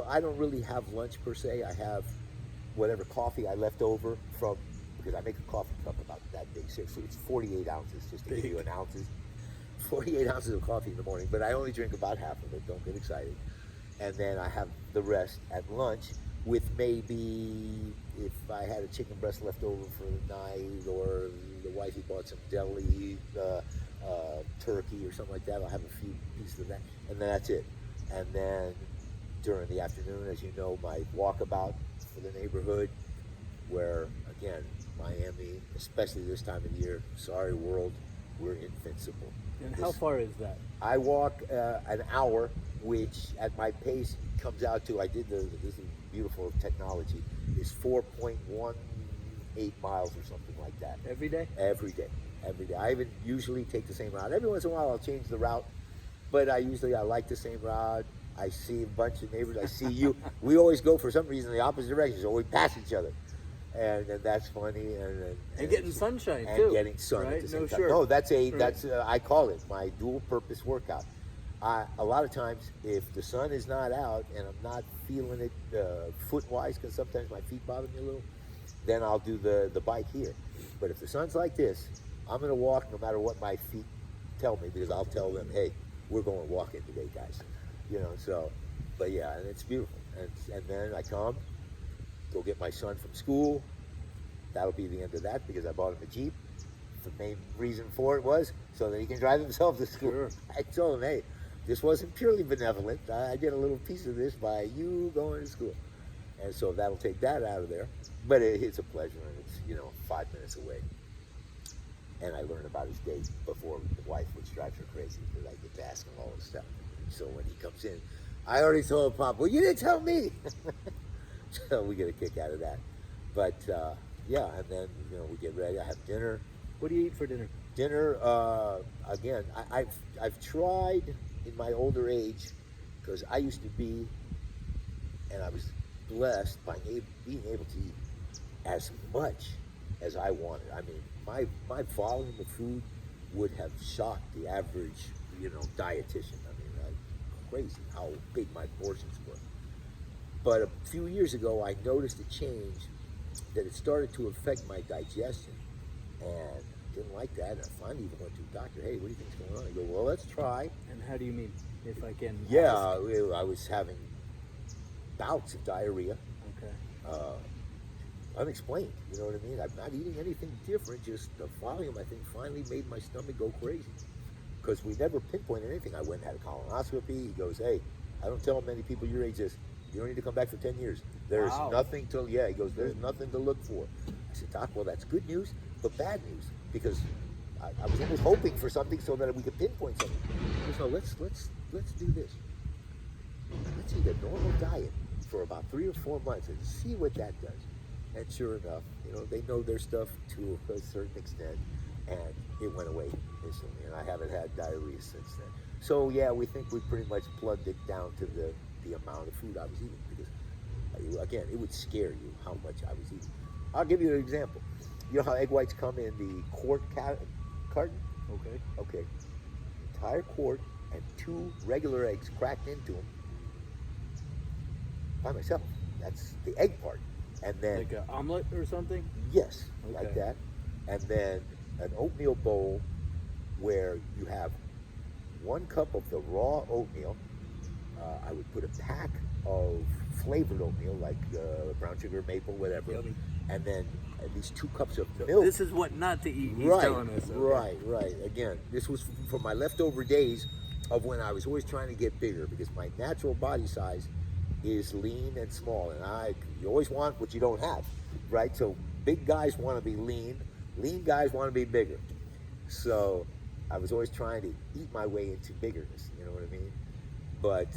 I don't really have lunch per se. I have whatever coffee I left over from, because I make a coffee cup about that big, so it's 48 ounces, just to give you an ounces. 48 ounces of coffee in the morning, but I only drink about half of it, don't get excited. And then I have the rest at lunch with maybe, if I had a chicken breast left over for the night, or the wifey bought some deli turkey or something like that, I'll have a few pieces of that, and then that's it. And then during the afternoon, as you know, my walkabout for the neighborhood, where, again, Miami, especially this time of year, sorry world, we're invincible. And how far is that? I walk an hour, which at my pace comes out to, this is beautiful technology, is 4.18 miles or something like that. Every day? Every day. Every day. I even usually take the same route. Every once in a while I'll change the route, but I like the same route. I see a bunch of neighbors. I see you. We always go for some reason in the opposite direction, so we pass each other. And that's funny. And getting sunshine and too. And getting sun right? at the same no, time. Sure. No, that's I call it my dual purpose workout. A lot of times, if the sun is not out and I'm not feeling it foot wise, because sometimes my feet bother me a little, then I'll do the bike here. But if the sun's like this, I'm going to walk no matter what my feet tell me, because I'll tell them, hey, we're going walking today, guys. You know, so, but yeah, and it's beautiful. And then I come, go get my son from school. That'll be the end of that, because I bought him a Jeep. The main reason for it was so that he can drive himself to school. Sure. I told him, hey, this wasn't purely benevolent. I get a little piece of this by you going to school. And so that'll take that out of there. But it's a pleasure, and it's, 5 minutes away. And I learn about his day before the wife, which drives her crazy, because I get to ask him all this stuff. So when he comes in, I already told Pop, well, you didn't tell me. So we get a kick out of that. But yeah, and then we get ready. I have dinner. What do you eat for dinner? Dinner, again, I've tried in my older age, because I used to be, and I was blessed by being able to eat as much as I wanted. I mean, my volume of food would have shocked the average, dietitian. I mean, crazy how big my portions were. But a few years ago, I noticed a change, that it started to affect my digestion, and didn't like that. And I finally even went to a doctor. Hey, what do you think's going on? He goes, well, let's try. And how do you mean, if I can Yeah, ask? I was having bouts of diarrhea. Okay. Unexplained, you know what I mean? I'm not eating anything different, just the volume, I think, finally made my stomach go crazy. Because we never pinpointed anything. I went and had a colonoscopy. He goes, hey, I don't tell many people your age this. You don't need to come back for 10 years. There's Wow. nothing to, he goes, there's nothing to look for. I said, Doc, well, that's good news, but bad news, because I was almost hoping for something so that we could pinpoint something. He goes, no, let's do this. Let's eat a normal diet for about 3 or 4 months and see what that does. And sure enough, they know their stuff to a certain extent, and it went away instantly, and I haven't had diarrhea since then. So yeah, we think we pretty much plugged it down to the amount of food I was eating, because again, it would scare you how much I was eating. I'll give you an example. You know how egg whites come in the quart carton? Okay. Okay. entire quart and 2 regular eggs cracked into them by myself. That's the egg part. And then, Like an omelet or something? yes, like Okay. that. And then an oatmeal bowl where you have 1 cup of the raw oatmeal. I would put a pack of flavored oatmeal, like brown sugar, maple, whatever. Yummy. And then at least 2 cups of So milk. this is what not to eat. He's Right, telling us. Okay. right. Again, this was from my leftover days of when I was always trying to get bigger, because my natural body size is lean and small, and you always want what you don't have, right? So big guys want to be lean guys want to be bigger. So I was always trying to eat my way into biggerness, you know what I mean? But,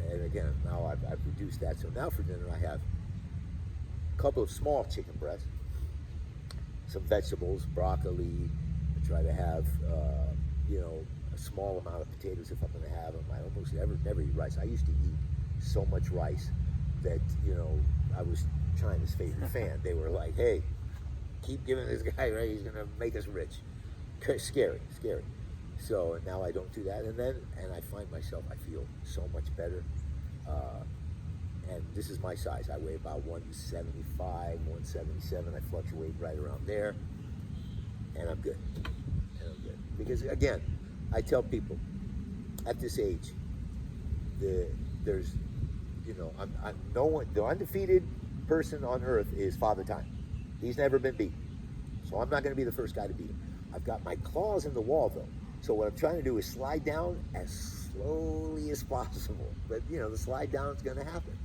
and again, now I've reduced that. So now for dinner I have a couple of small chicken breasts, some vegetables, broccoli. I try to have, a small amount of potatoes if I'm going to have them. I almost never eat rice. I used to eat so much rice that, I was China's favorite fan. They were like, hey, keep giving this guy, right? He's going to make us rich. Scary. So now I don't do that. And I find myself, I feel so much better. And this is my size. I weigh about 175, 177. I fluctuate right around there. And I'm good. Because again, I tell people at this age, there's, I'm no one, the undefeated person on earth is Father Time. He's never been beat. So I'm not going to be the first guy to beat him. I've got my claws in the wall though. So what I'm trying to do is slide down as slowly as possible. But the slide down is going to happen.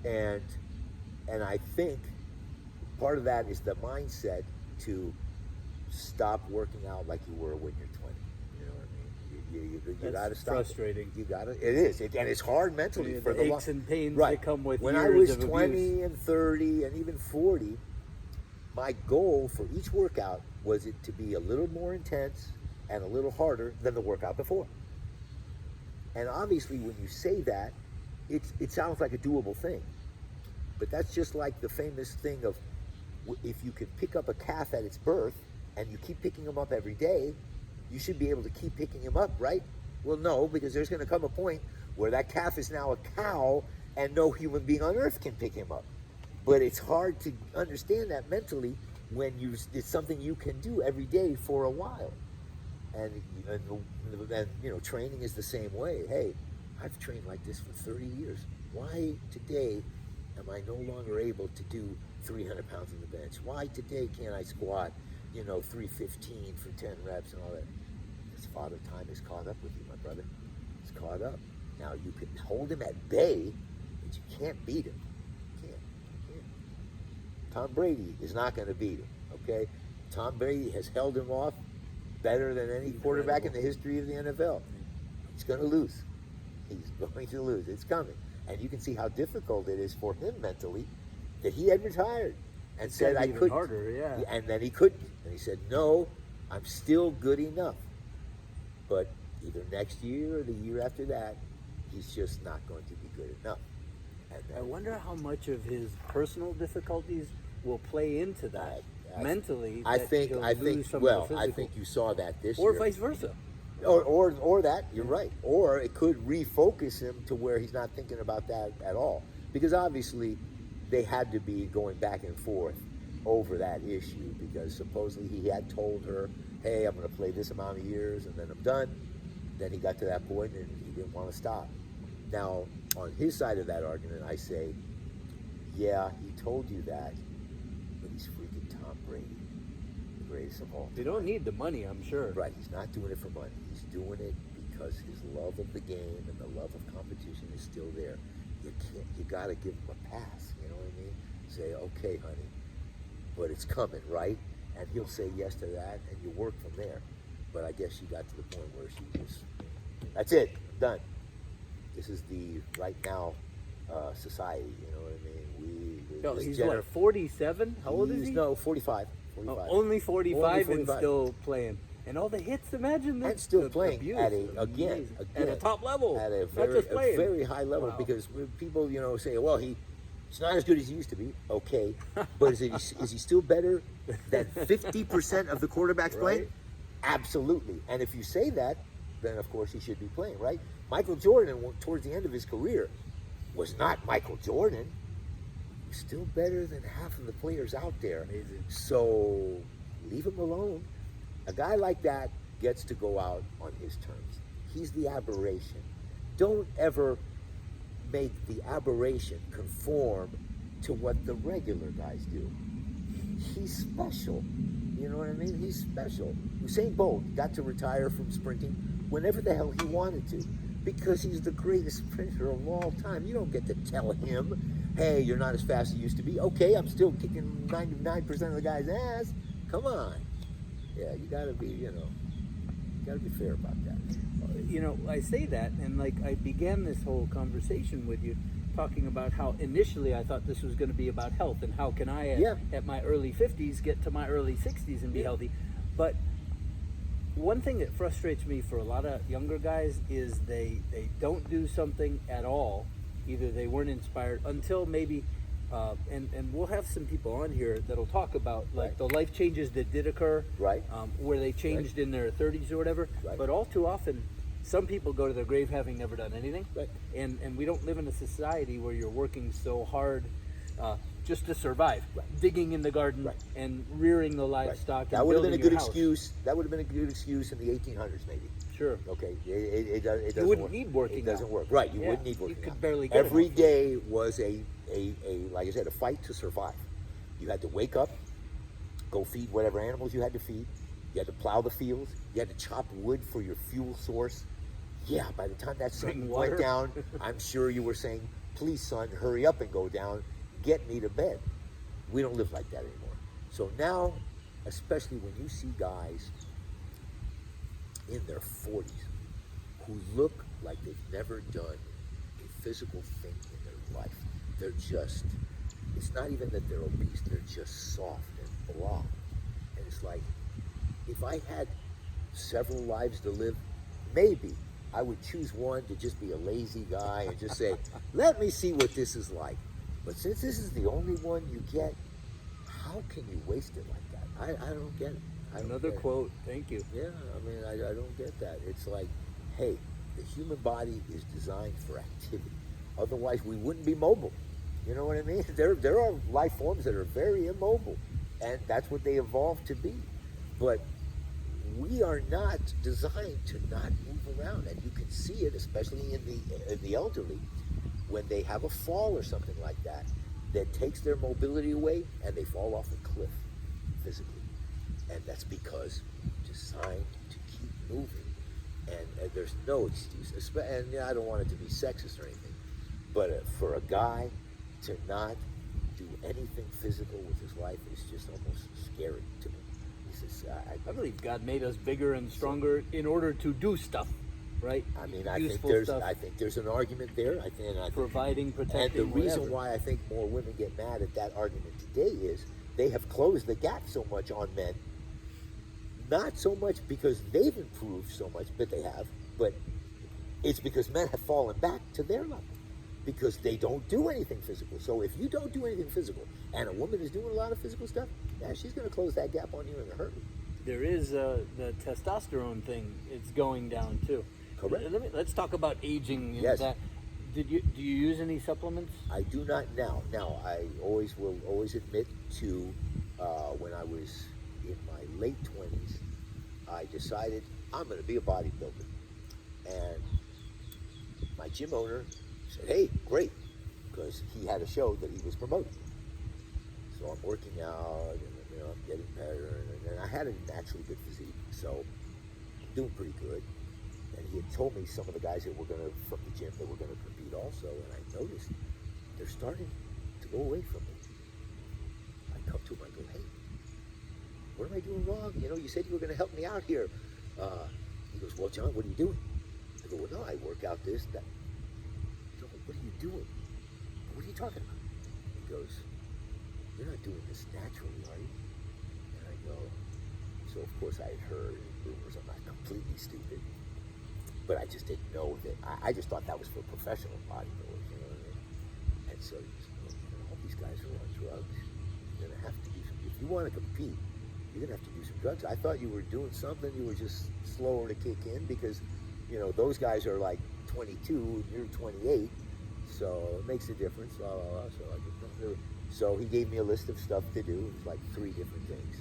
And I think part of that is the mindset to stop working out like you were when you're 20. You know what I mean? You got to stop. Frustrating. You got to. It is, and it's hard mentally for the aches and pains right. that come with when years I was of 20 abuse. and 30 and even 40. My goal for each workout was it to be a little more intense and a little harder than the workout before. And obviously, when you say that, it sounds like a doable thing. But that's just like the famous thing of if you can pick up a calf at its birth and you keep picking them up every day, you should be able to keep picking them up, right? Well, no, because there's going to come a point where that calf is now a cow and no human being on earth can pick him up. But it's hard to understand that mentally when it's something you can do every day for a while. And training is the same way. Hey, I've trained like this for 30 years. Why today am I no longer able to do 300 pounds on the bench? Why today can't I squat, 315 for 10 reps and all that? Because Father Time is caught up with you, my brother. It's caught up. Now you can hold him at bay, but you can't beat him. You can't. Tom Brady is not going to beat him, okay? Tom Brady has held him off better than any quarterback in the history of the NFL. He's going to lose. He's going to lose. It's coming. And you can see how difficult it is for him mentally that he had retired and said, I couldn't. Harder, yeah. And then he couldn't. And he said, no, I'm still good enough. But either next year or the year after that, he's just not going to be good enough. And I wonder how much of his personal difficulties will play into that mentally. I that think, he'll I think, lose some of well, the I physical. think you saw that this Or year. vice versa. Or that, you're right. Or it could refocus him to where he's not thinking about that at all. Because obviously they had to be going back and forth over that issue because supposedly he had told her, hey, I'm going to play this amount of years and then I'm done. Then he got to that point and he didn't want to stop. Now, on his side of that argument, I say, yeah, he told you that, but he's freaking Tom Brady, the greatest of all time. They don't need the money, I'm sure. Right, he's not doing it for money. He's doing it because his love of the game and the love of competition is still there. You gotta give him a pass, you know what I mean? Say, okay, honey, but it's coming, right? And he'll say yes to that, and you work from there. But I guess she got to the point where she just, that's it, I'm done. This is the right now society, you know what I mean? He's what, 47? How old is he? No, 45. Only 45 Only and 45. Still playing. And all the hits, imagine that. And still the playing abuse. at Amazing. at a top level. At a not just playing. very high level. Wow. Because people, say, well, he's not as good as he used to be. Okay, but is he still better than 50% of the quarterbacks playing? Right. Absolutely. And if you say that, then of course he should be playing, right? Michael Jordan, towards the end of his career, was not Michael Jordan. He was still better than half of the players out there. Amazing. So leave him alone. A guy like that gets to go out on his terms. He's the aberration. Don't ever make the aberration conform to what the regular guys do. He's special. You know what I mean? He's special. Usain Bolt got to retire from sprinting whenever the hell he wanted to because he's the greatest sprinter of all time. You don't get to tell him, hey, you're not as fast as you used to be. Okay, I'm still kicking 99% of the guy's ass. Come on. Yeah, you gotta be, you gotta be fair about that. You know, I say that, and like I began this whole conversation with you talking about how initially I thought this was going to be about health and how can I at my early 50s get to my early 60s and be healthy. But one thing that frustrates me for a lot of younger guys is they don't do something at all. Either they weren't inspired until maybe and we'll have some people on here that'll talk about like the life changes that did occur, where they changed in their 30s or whatever. But all too often, some people go to their grave having never done anything, and we don't live in a society where you're working so hard just to survive, digging in the garden and rearing the livestock. That and would have been a building good your house. excuse. That would have been a good excuse in the 1800s, maybe. Sure. Okay. It doesn't You wouldn't work. need working. It doesn't out. work. Right. You Yeah, wouldn't need working. You could out. barely get Every enough. day was a like I said, a fight to survive. You had to wake up, go feed whatever animals you had to feed. You had to plow the fields. You had to chop wood for your fuel source. Yeah, by the time that sun went down, I'm sure you were saying, please, son, hurry up and go down. Get me to bed. We don't live like that anymore. So now, especially when you see guys in their 40s who look like they've never done a physical thing in their life. They're just, it's not even that they're obese, they're just soft and blah. And it's like, if I had several lives to live, maybe I would choose one to just be a lazy guy and just say, let me see what this is like. But since this is the only one you get, how can you waste it like that? I don't get it. Another quote. Thank you. Yeah, I mean, I don't get that. It's like, hey, the human body is designed for activity. Otherwise, we wouldn't be mobile. You know what I mean? There are life forms that are very immobile, and that's what they evolved to be. But we are not designed to not move around, and you can see it, especially in the elderly, when they have a fall or something like that, that takes their mobility away, and they fall off a cliff physically. And that's because we're designed to keep moving. And there's no excuse. And I don't want it to be sexist or anything, but for a guy to not do anything physical with his life is just almost scary to me. He says, I believe God made us bigger and stronger in order to do stuff, right? I mean, I think there's an argument there. I think providing, protecting, and the reason whatever. why I think more women get mad at that argument today is they have closed the gap so much on men. Not so much because they've improved so much, but they have, but it's because men have fallen back to their level because they don't do anything physical. So if you don't do anything physical and a woman is doing a lot of physical stuff, yeah, she's going to close that gap on you in a hurry. There is the testosterone thing. It's going down too. Correct. Let's talk about aging. And Yes. that. Do you use any supplements? I do not now. Now, I will always admit to when I was in my late 20s, I decided I'm going to be a bodybuilder. And my gym owner said, hey, great, because he had a show that he was promoting. So I'm working out, and I'm getting better, and I had a naturally good physique, so I'm doing pretty good. And he had told me some of the guys that were from the gym that were going to compete also, and I noticed they're starting to go away from me. I come to him, I go, hey, what am I doing wrong? You said you were going to help me out here. He goes, well, John, what are you doing? I go, well, no, I work out this, that. I go, what are you doing? What are you talking about? He goes, you're not doing this naturally, are you? And I go, so of course I had heard rumors. I'm not completely stupid. But I just didn't know that. I just thought that was for professional bodybuilders, you know what I mean? And so all these guys are on drugs. You're going to have to do some, if you want to compete, you're going to have to do some drugs. I thought you were doing something. You were just slower to kick in because those guys are like 22 and you're 28, so it makes a difference. Blah, blah, blah. So he gave me a list of stuff to do. It was like 3 different things.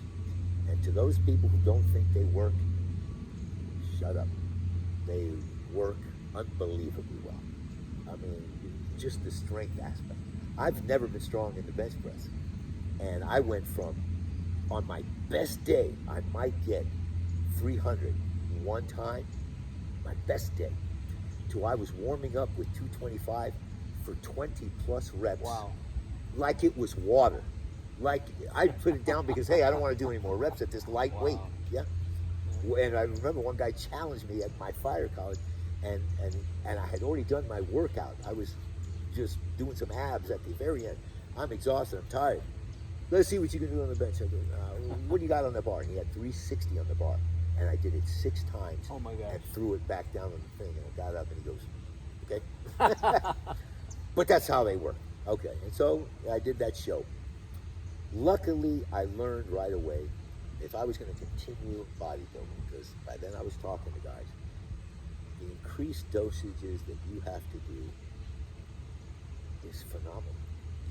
And to those people who don't think they work, shut up. They work unbelievably well. I mean, just the strength aspect. I've never been strong in the bench press. And I went from, on my best day, I might get 300 one time, my best day, to I was warming up with 225 for 20 plus reps. Wow. Like it was water. Like I put it down because, hey, I don't want to do any more reps at this light weight. Yeah. And I remember one guy challenged me at my fire college, and I had already done my workout. I was just doing some abs at the very end. I'm exhausted. I'm tired. Let's see what you can do on the bench. I go, what do you got on the bar? And he had 360 on the bar. And I did it 6 times. Oh my gosh. And threw it back down on the thing. And I got up and he goes, okay. But that's how they work. Okay. And so I did that show. Luckily, I learned right away if I was going to continue bodybuilding, because by then I was talking to guys, the increased dosages that you have to do is phenomenal.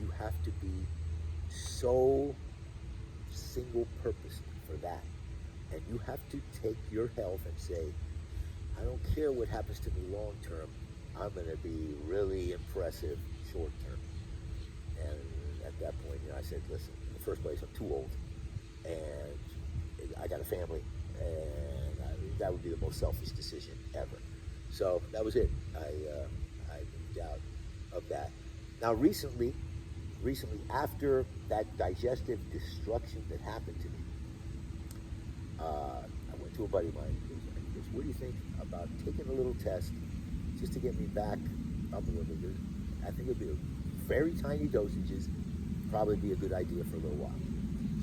You have to be so single purposed for that. And you have to take your health and say, I don't care what happens to me long term, I'm going to be really impressive short term. And at that point, I said, listen, in the first place, I'm too old, and I got a family, and that would be the most selfish decision ever. So that was it. I moved out of that. Now recently, after that digestive destruction that happened to me, I went to a buddy of mine. He goes, what do you think about taking a little test just to get me back up a little bit? I think it'd be very tiny dosages, probably be a good idea for a little while.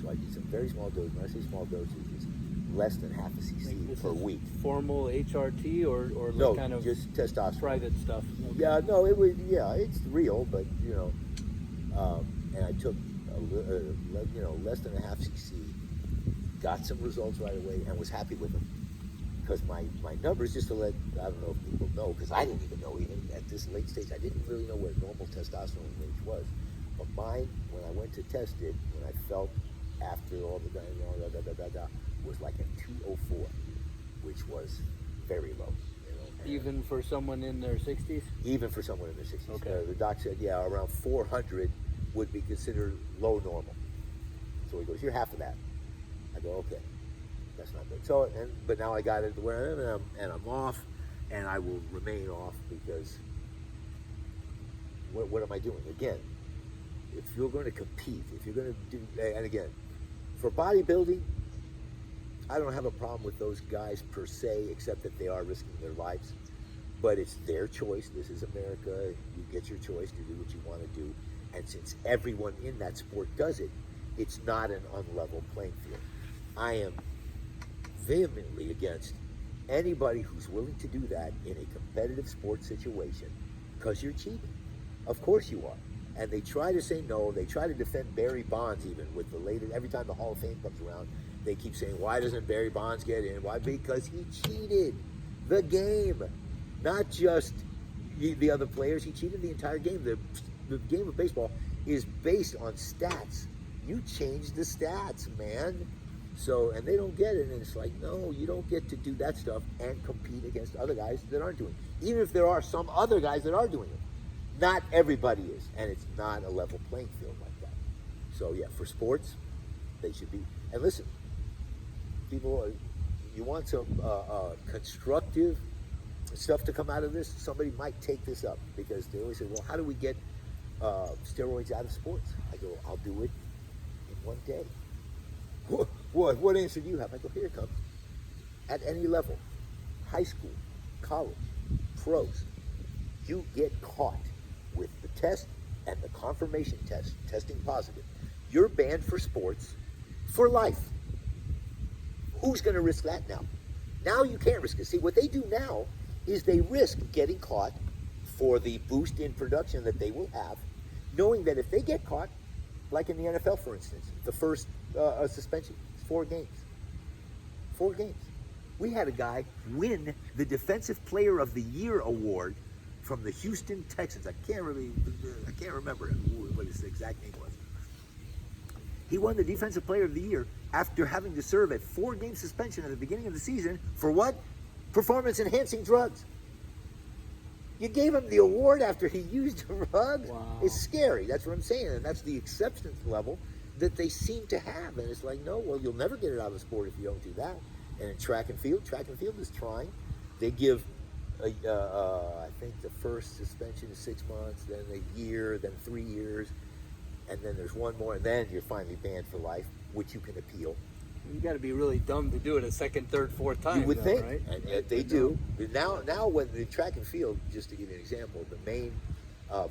So I did some very small doses. When I say small dosages, less than half a cc per week. Formal HRT or No, kind of just testosterone. private stuff? Okay. Yeah, no, it was, it's real, but and I took less than a half cc, got some results right away, and was happy with them. Because my numbers, just to let, I don't know if people know, because I didn't even know, even at this late stage, I didn't really know what normal testosterone range was. But mine, when I went to test it, when I felt after all the was like a 204, which was very low. Even for someone in their 60s? Even for someone in their 60s. Okay. The doc said, yeah, around 400 would be considered low normal. So he goes, you're half of that. I go, okay, that's not good. So, but now I got it where I am, and I'm off, and I will remain off because what am I doing? Again, if you're going to compete, if you're going to do, and again, for bodybuilding, I don't have a problem with those guys per se, except that they are risking their lives. But it's their choice. This is America. You get your choice to do what you want to do. And since everyone in that sport does it, it's not an unlevel playing field. I am vehemently against anybody who's willing to do that in a competitive sports situation, because you're cheating. Of course you are. And they try to say no. They try to defend Barry Bonds even with the latest. Every time the Hall of Fame comes around, they keep saying, why doesn't Barry Bonds get in? Why? Because he cheated the game. Not just the other players. He cheated the entire game. The game of baseball is based on stats. You change the stats, man. So, and they don't get it. And it's like, no, you don't get to do that stuff and compete against other guys that aren't doing it. Even if there are some other guys that are doing it. Not everybody is. And it's not a level playing field like that. So, yeah, for sports, they should be. And listen, people, you want some constructive stuff to come out of this, somebody might take this up, because they always say, well, how do we get steroids out of sports? I go, I'll do it in one day. What answer do you have? I go, here it comes. At any level, high school, college, pros, you get caught with the test and the confirmation test, testing positive. You're banned for sports for life. Who's going to risk that now? Now you can't risk it. See, what they do now is they risk getting caught for the boost in production that they will have, knowing that if they get caught, like in the NFL, for instance, the first suspension is 4 games. 4 games. We had a guy win the Defensive Player of the Year award from the Houston Texans. I can't remember what his exact name was. He won the Defensive Player of the Year after having to serve a 4-game suspension at the beginning of the season for what? Performance-enhancing drugs. You gave him the award after he used drugs? Wow. It's scary. That's what I'm saying. And that's the acceptance level that they seem to have. And it's like, no, well, you'll never get it out of the sport if you don't do that. And in track and field is trying. They give, I think, the first suspension is 6 months, then a year, then 3 years, and then there's one more, and then you're finally banned for life, which you can appeal. You got to be really dumb to do it a second, third, fourth time. You would though, think, right? and yet they do. Now, when the track and field, just to give you an example, the main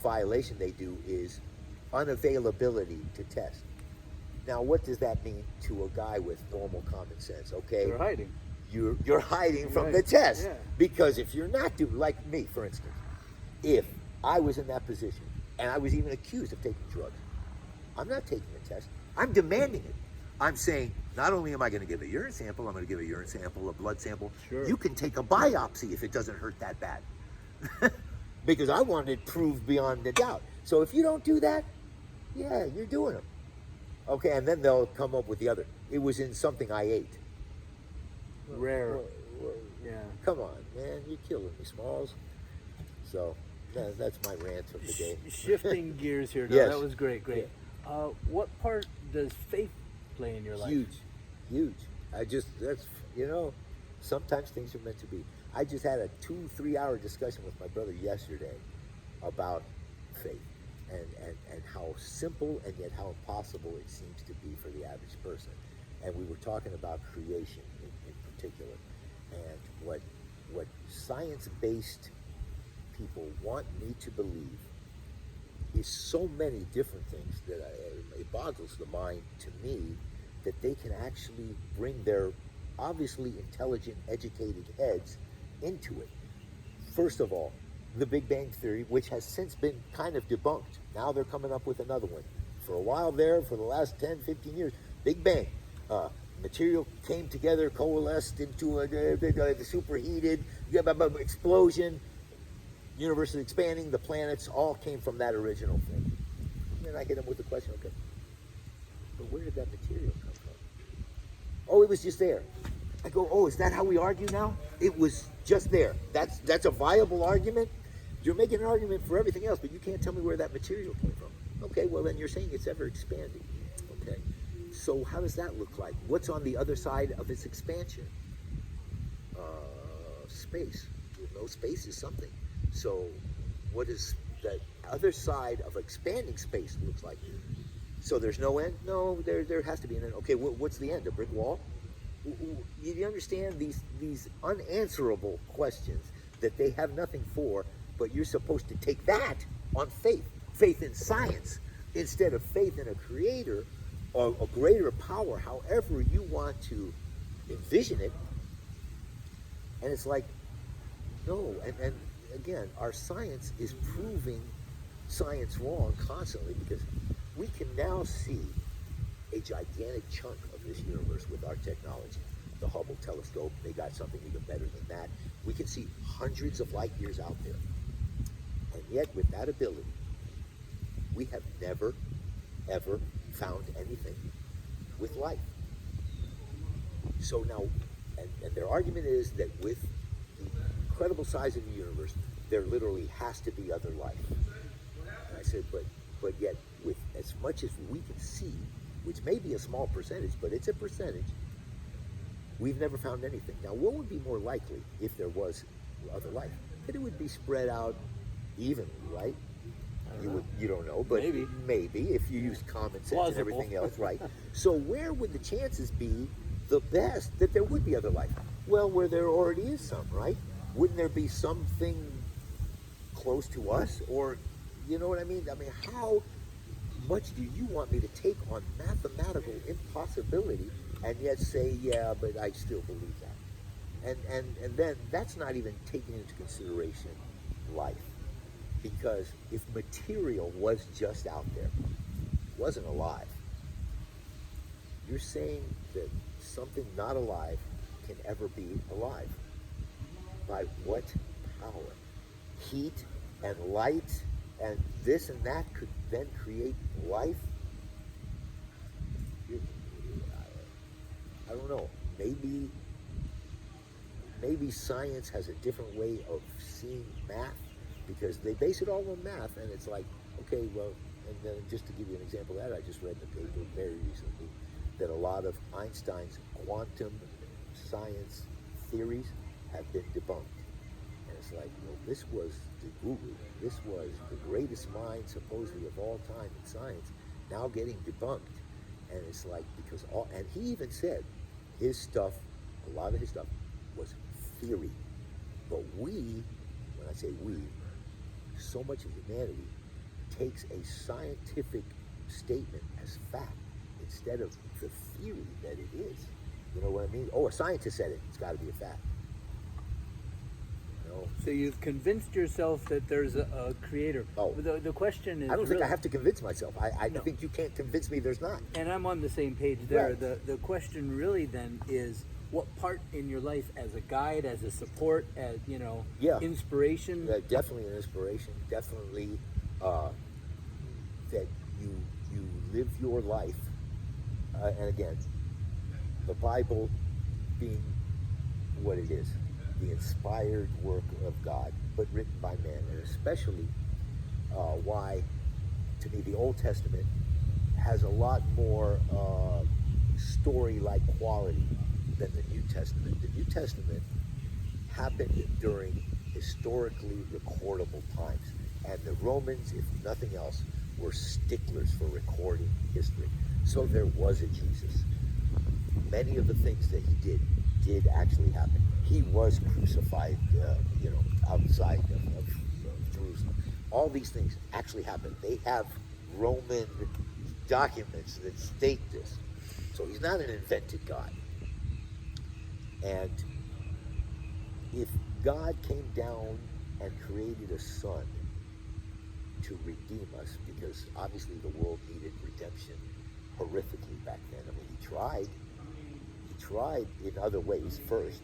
violation they do is unavailability to test. Now, what does that mean to a guy with normal common sense? Okay, They're hiding. You're hiding from Right. the test, Yeah. because if you're not doing, like me, for instance, if I was in that position and I was even accused of taking drugs, I'm not taking a test. I'm demanding it. I'm saying, not only am I going to give a urine sample, I'm going to give a urine sample, a blood sample. Sure. You can take a biopsy if it doesn't hurt that bad. Because I want it proved beyond a doubt. So if you don't do that, yeah, you're doing them. Okay, and then they'll come up with the other. It was in something I ate. Rare. Well, Yeah. come on, man, you're killing me, Smalls. So that's my rant of the day. Shifting gears here. No, Yes. That was great. What part does faith play in your life? Huge. Sometimes things are meant to be. I just had a 2-3 hour discussion with my brother yesterday about faith and how simple and yet how impossible it seems to be for the average person. And we were talking about creation in particular, and what science-based people want me to believe is so many different things that it boggles the mind to me that they can actually bring their obviously intelligent, educated heads into it. First of all, the Big Bang Theory, which has since been kind of debunked. Now they're coming up with another one. For a while there, for the last 10, 15 years, Big Bang. Material came together, coalesced into a superheated explosion. Universe is expanding, the planets all came from that original thing. And then I get them with the question, okay, but where did that material come from? Oh, it was just there. I go, oh, is that how we argue now? It was just there. That's a viable argument? You're making an argument for everything else, but you can't tell me where that material came from. Okay, well then you're saying it's ever expanding. Okay, so how does that look like? What's on the other side of its expansion? Space. No, space is something. So what does that other side of expanding space looks like? So there's no end? No, there has to be an end. Okay, what's the end? A brick wall? You understand these unanswerable questions that they have nothing for, but you're supposed to take that on faith in science, instead of faith in a creator or a greater power, however you want to envision it. And it's like, no, and again, our science is proving science wrong constantly, because we can now see a gigantic chunk of this universe with our technology. The Hubble telescope, they got something even better than that. We can see hundreds of light years out there. And yet, with that ability, we have never, ever found anything with life. So now, and their argument is that with the incredible size of the universe, there literally has to be other life. And I said, but yet, with as much as we can see, which may be a small percentage, but it's a percentage, we've never found anything. Now, what would be more likely if there was other life? That it would be spread out evenly, right? You don't know, but maybe if you use common sense and everything else, right? So where would the chances be the best that there would be other life? Well, where there already is some, right? Wouldn't there be something close to us? Or, you know what I mean? I mean, how much do you want me to take on mathematical impossibility and yet say, yeah, but I still believe that? And then that's not even taking into consideration life. Because if material was just out there, wasn't alive, you're saying that something not alive can ever be alive. By what power? Heat and light and this and that could then create life? I don't know. Maybe science has a different way of seeing math because they base it all on math, and it's like, okay, well, and then just to give you an example of that, I just read in the paper very recently that a lot of Einstein's quantum science theories have been debunked. And it's like, well, this was the guru. This was the greatest mind supposedly of all time in science, now getting debunked. And it's like, because all, and he even said his stuff, a lot of his stuff was theory. But we, when I say we, so much of humanity takes a scientific statement as fact instead of the theory that it is. You know what I mean? Oh, a scientist said it. It's got to be a fact. You know? So you've convinced yourself that there's a creator. Oh. The question is, I don't think I have to convince myself. I No. think you can't convince me there's not. and I'm on the same page there. Right. The question really then is, what part in your life, as a guide, as a support, as Yeah. inspiration? Definitely an inspiration. Definitely that you live your life. And again, the Bible being what it is, the inspired work of God, but written by man, and especially why, to me, the Old Testament has a lot more story-like quality than the New Testament. The New Testament happened during historically recordable times, and the Romans, if nothing else, were sticklers for recording history. So there was a Jesus. Many of the things that he did actually happen. He was crucified, outside of Jerusalem. All these things actually happened. They have Roman documents that state this. So he's not an invented God. And if God came down and created a son to redeem us, because obviously the world needed redemption horrifically back then. I mean, he tried in other ways first.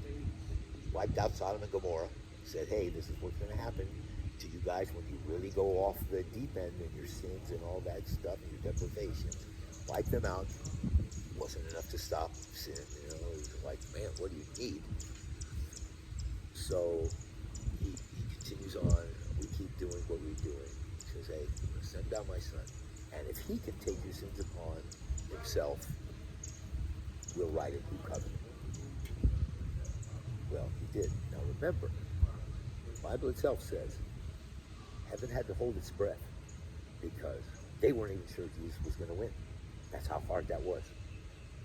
Wiped out Sodom and Gomorrah, said, hey, this is what's going to happen to you guys when you really go off the deep end in your sins and all that stuff and your deprivations. Wiped them out. Wasn't enough to stop sin. It was like, man, what do you need? So he continues on. We keep doing what we're doing. He says, hey, I'm going to send down my son. And if he can take your sins upon himself, we'll write a new covenant. Well, he did. Now remember, the Bible itself says heaven had to hold its breath because they weren't even sure Jesus was going to win. That's how hard that was.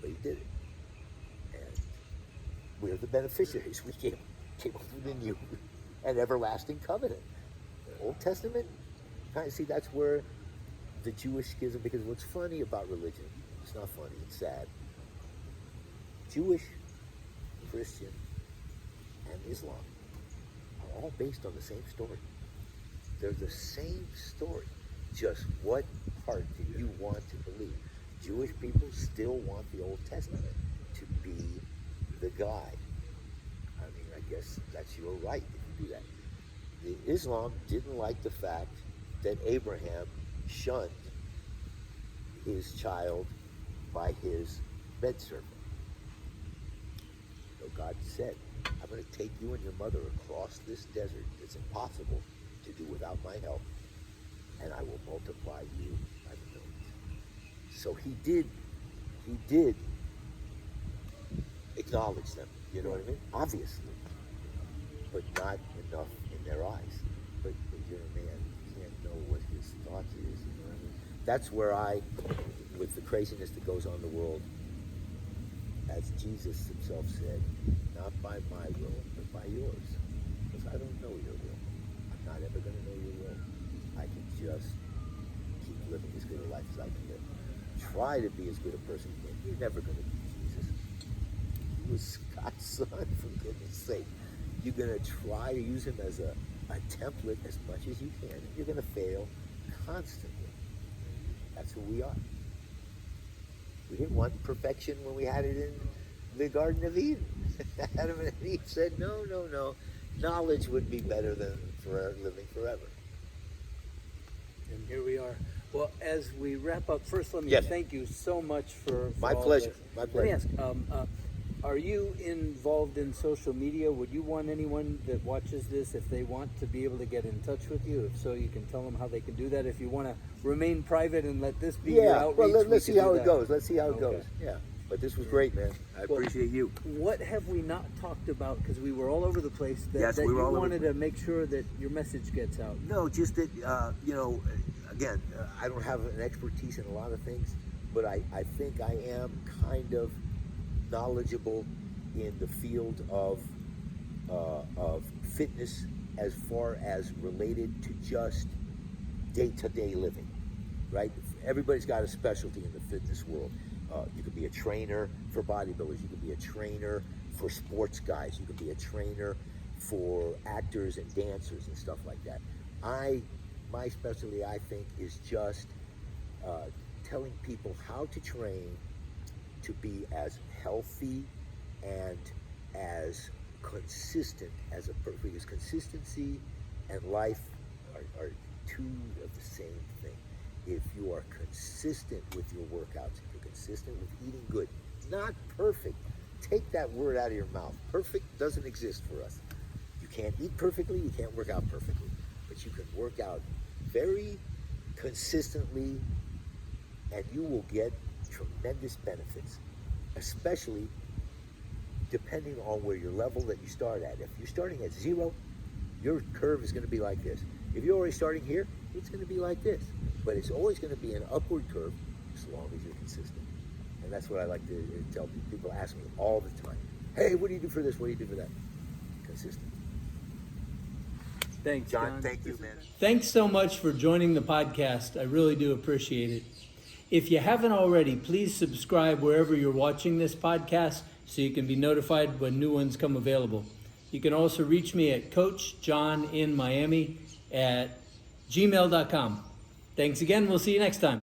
But he did it. And we're the beneficiaries. We came up with a new and everlasting covenant. The Old Testament, kind of see, that's where the Jewish schism, because what's funny about religion, it's not funny, it's sad. Jewish, Christian, and Islam are all based on the same story. They're the same story. Just what part do you want to believe? Jewish people still want the Old Testament to be the guide. I mean, I guess that's your right if you do that. The Islam didn't like the fact that Abraham shunned his child by his bedservant. So God said, I'm going to take you and your mother across this desert that's impossible to do without my help, and I will multiply you by the millions. So he did acknowledge them, you know what I mean? Obviously, but not enough in their eyes. But you're a man, you can't know what his thought is, you know what I mean? That's where with the craziness that goes on in the world, as Jesus himself said, not by my will, but by yours. Because I don't know your will. I'm not ever going to know your will. I can just keep living as good a life as I can live. Try to be as good a person as you can. You're never going to be Jesus. He was God's son, for goodness sake. You're going to try to use him as a template as much as you can. And you're going to fail constantly. That's who we are. We didn't want perfection when we had it in the Garden of Eden. Adam and Eve said, no. Knowledge would be better than living forever. And here we are. Well, as we wrap up, first let me Yes. thank you so much for My all pleasure. this. My Let me pleasure. ask, are you involved in social media? Would you want anyone that watches this, if they want to be able to get in touch with you? If so, you can tell them how they can do that. If you want to remain private and let this be your Yeah, outreach, well, we let's can see do how it that. goes. Let's see how it Okay. goes. Yeah, but this was great, man. I Well, appreciate you. What have we not talked about? Because we were all over the place. That, Yes, that we were you all over wanted to make sure that your message gets out. No, just that, again, I don't have an expertise in a lot of things, but I think I am kind of knowledgeable in the field of fitness as far as related to just day-to-day living, right? Everybody's got a specialty in the fitness world. You could be a trainer for bodybuilders. You could be a trainer for sports guys. You could be a trainer for actors and dancers and stuff like that. My specialty, I think, is just telling people how to train to be as healthy and as consistent as a person. Because consistency and life are two of the same thing. If you are consistent with your workouts, if you're consistent with eating good, not perfect, take that word out of your mouth. Perfect doesn't exist for us. You can't eat perfectly, you can't work out perfectly, but you can work out very consistently and you will get tremendous benefits, especially depending on where your level that you start at. If you're starting at 0, your curve is going to be like this. If you're already starting here, it's going to be like this. But it's always going to be an upward curve as long as you're consistent. And that's what I like to tell people. People ask me all the time, hey, what do you do for this? What do you do for that? Consistent. Thanks, John, thank you, man. Thanks so much for joining the podcast. I really do appreciate it. If you haven't already, please subscribe wherever you're watching this podcast so you can be notified when new ones come available. You can also reach me at CoachJohninmiamionyt@gmail.com. Thanks again. We'll see you next time.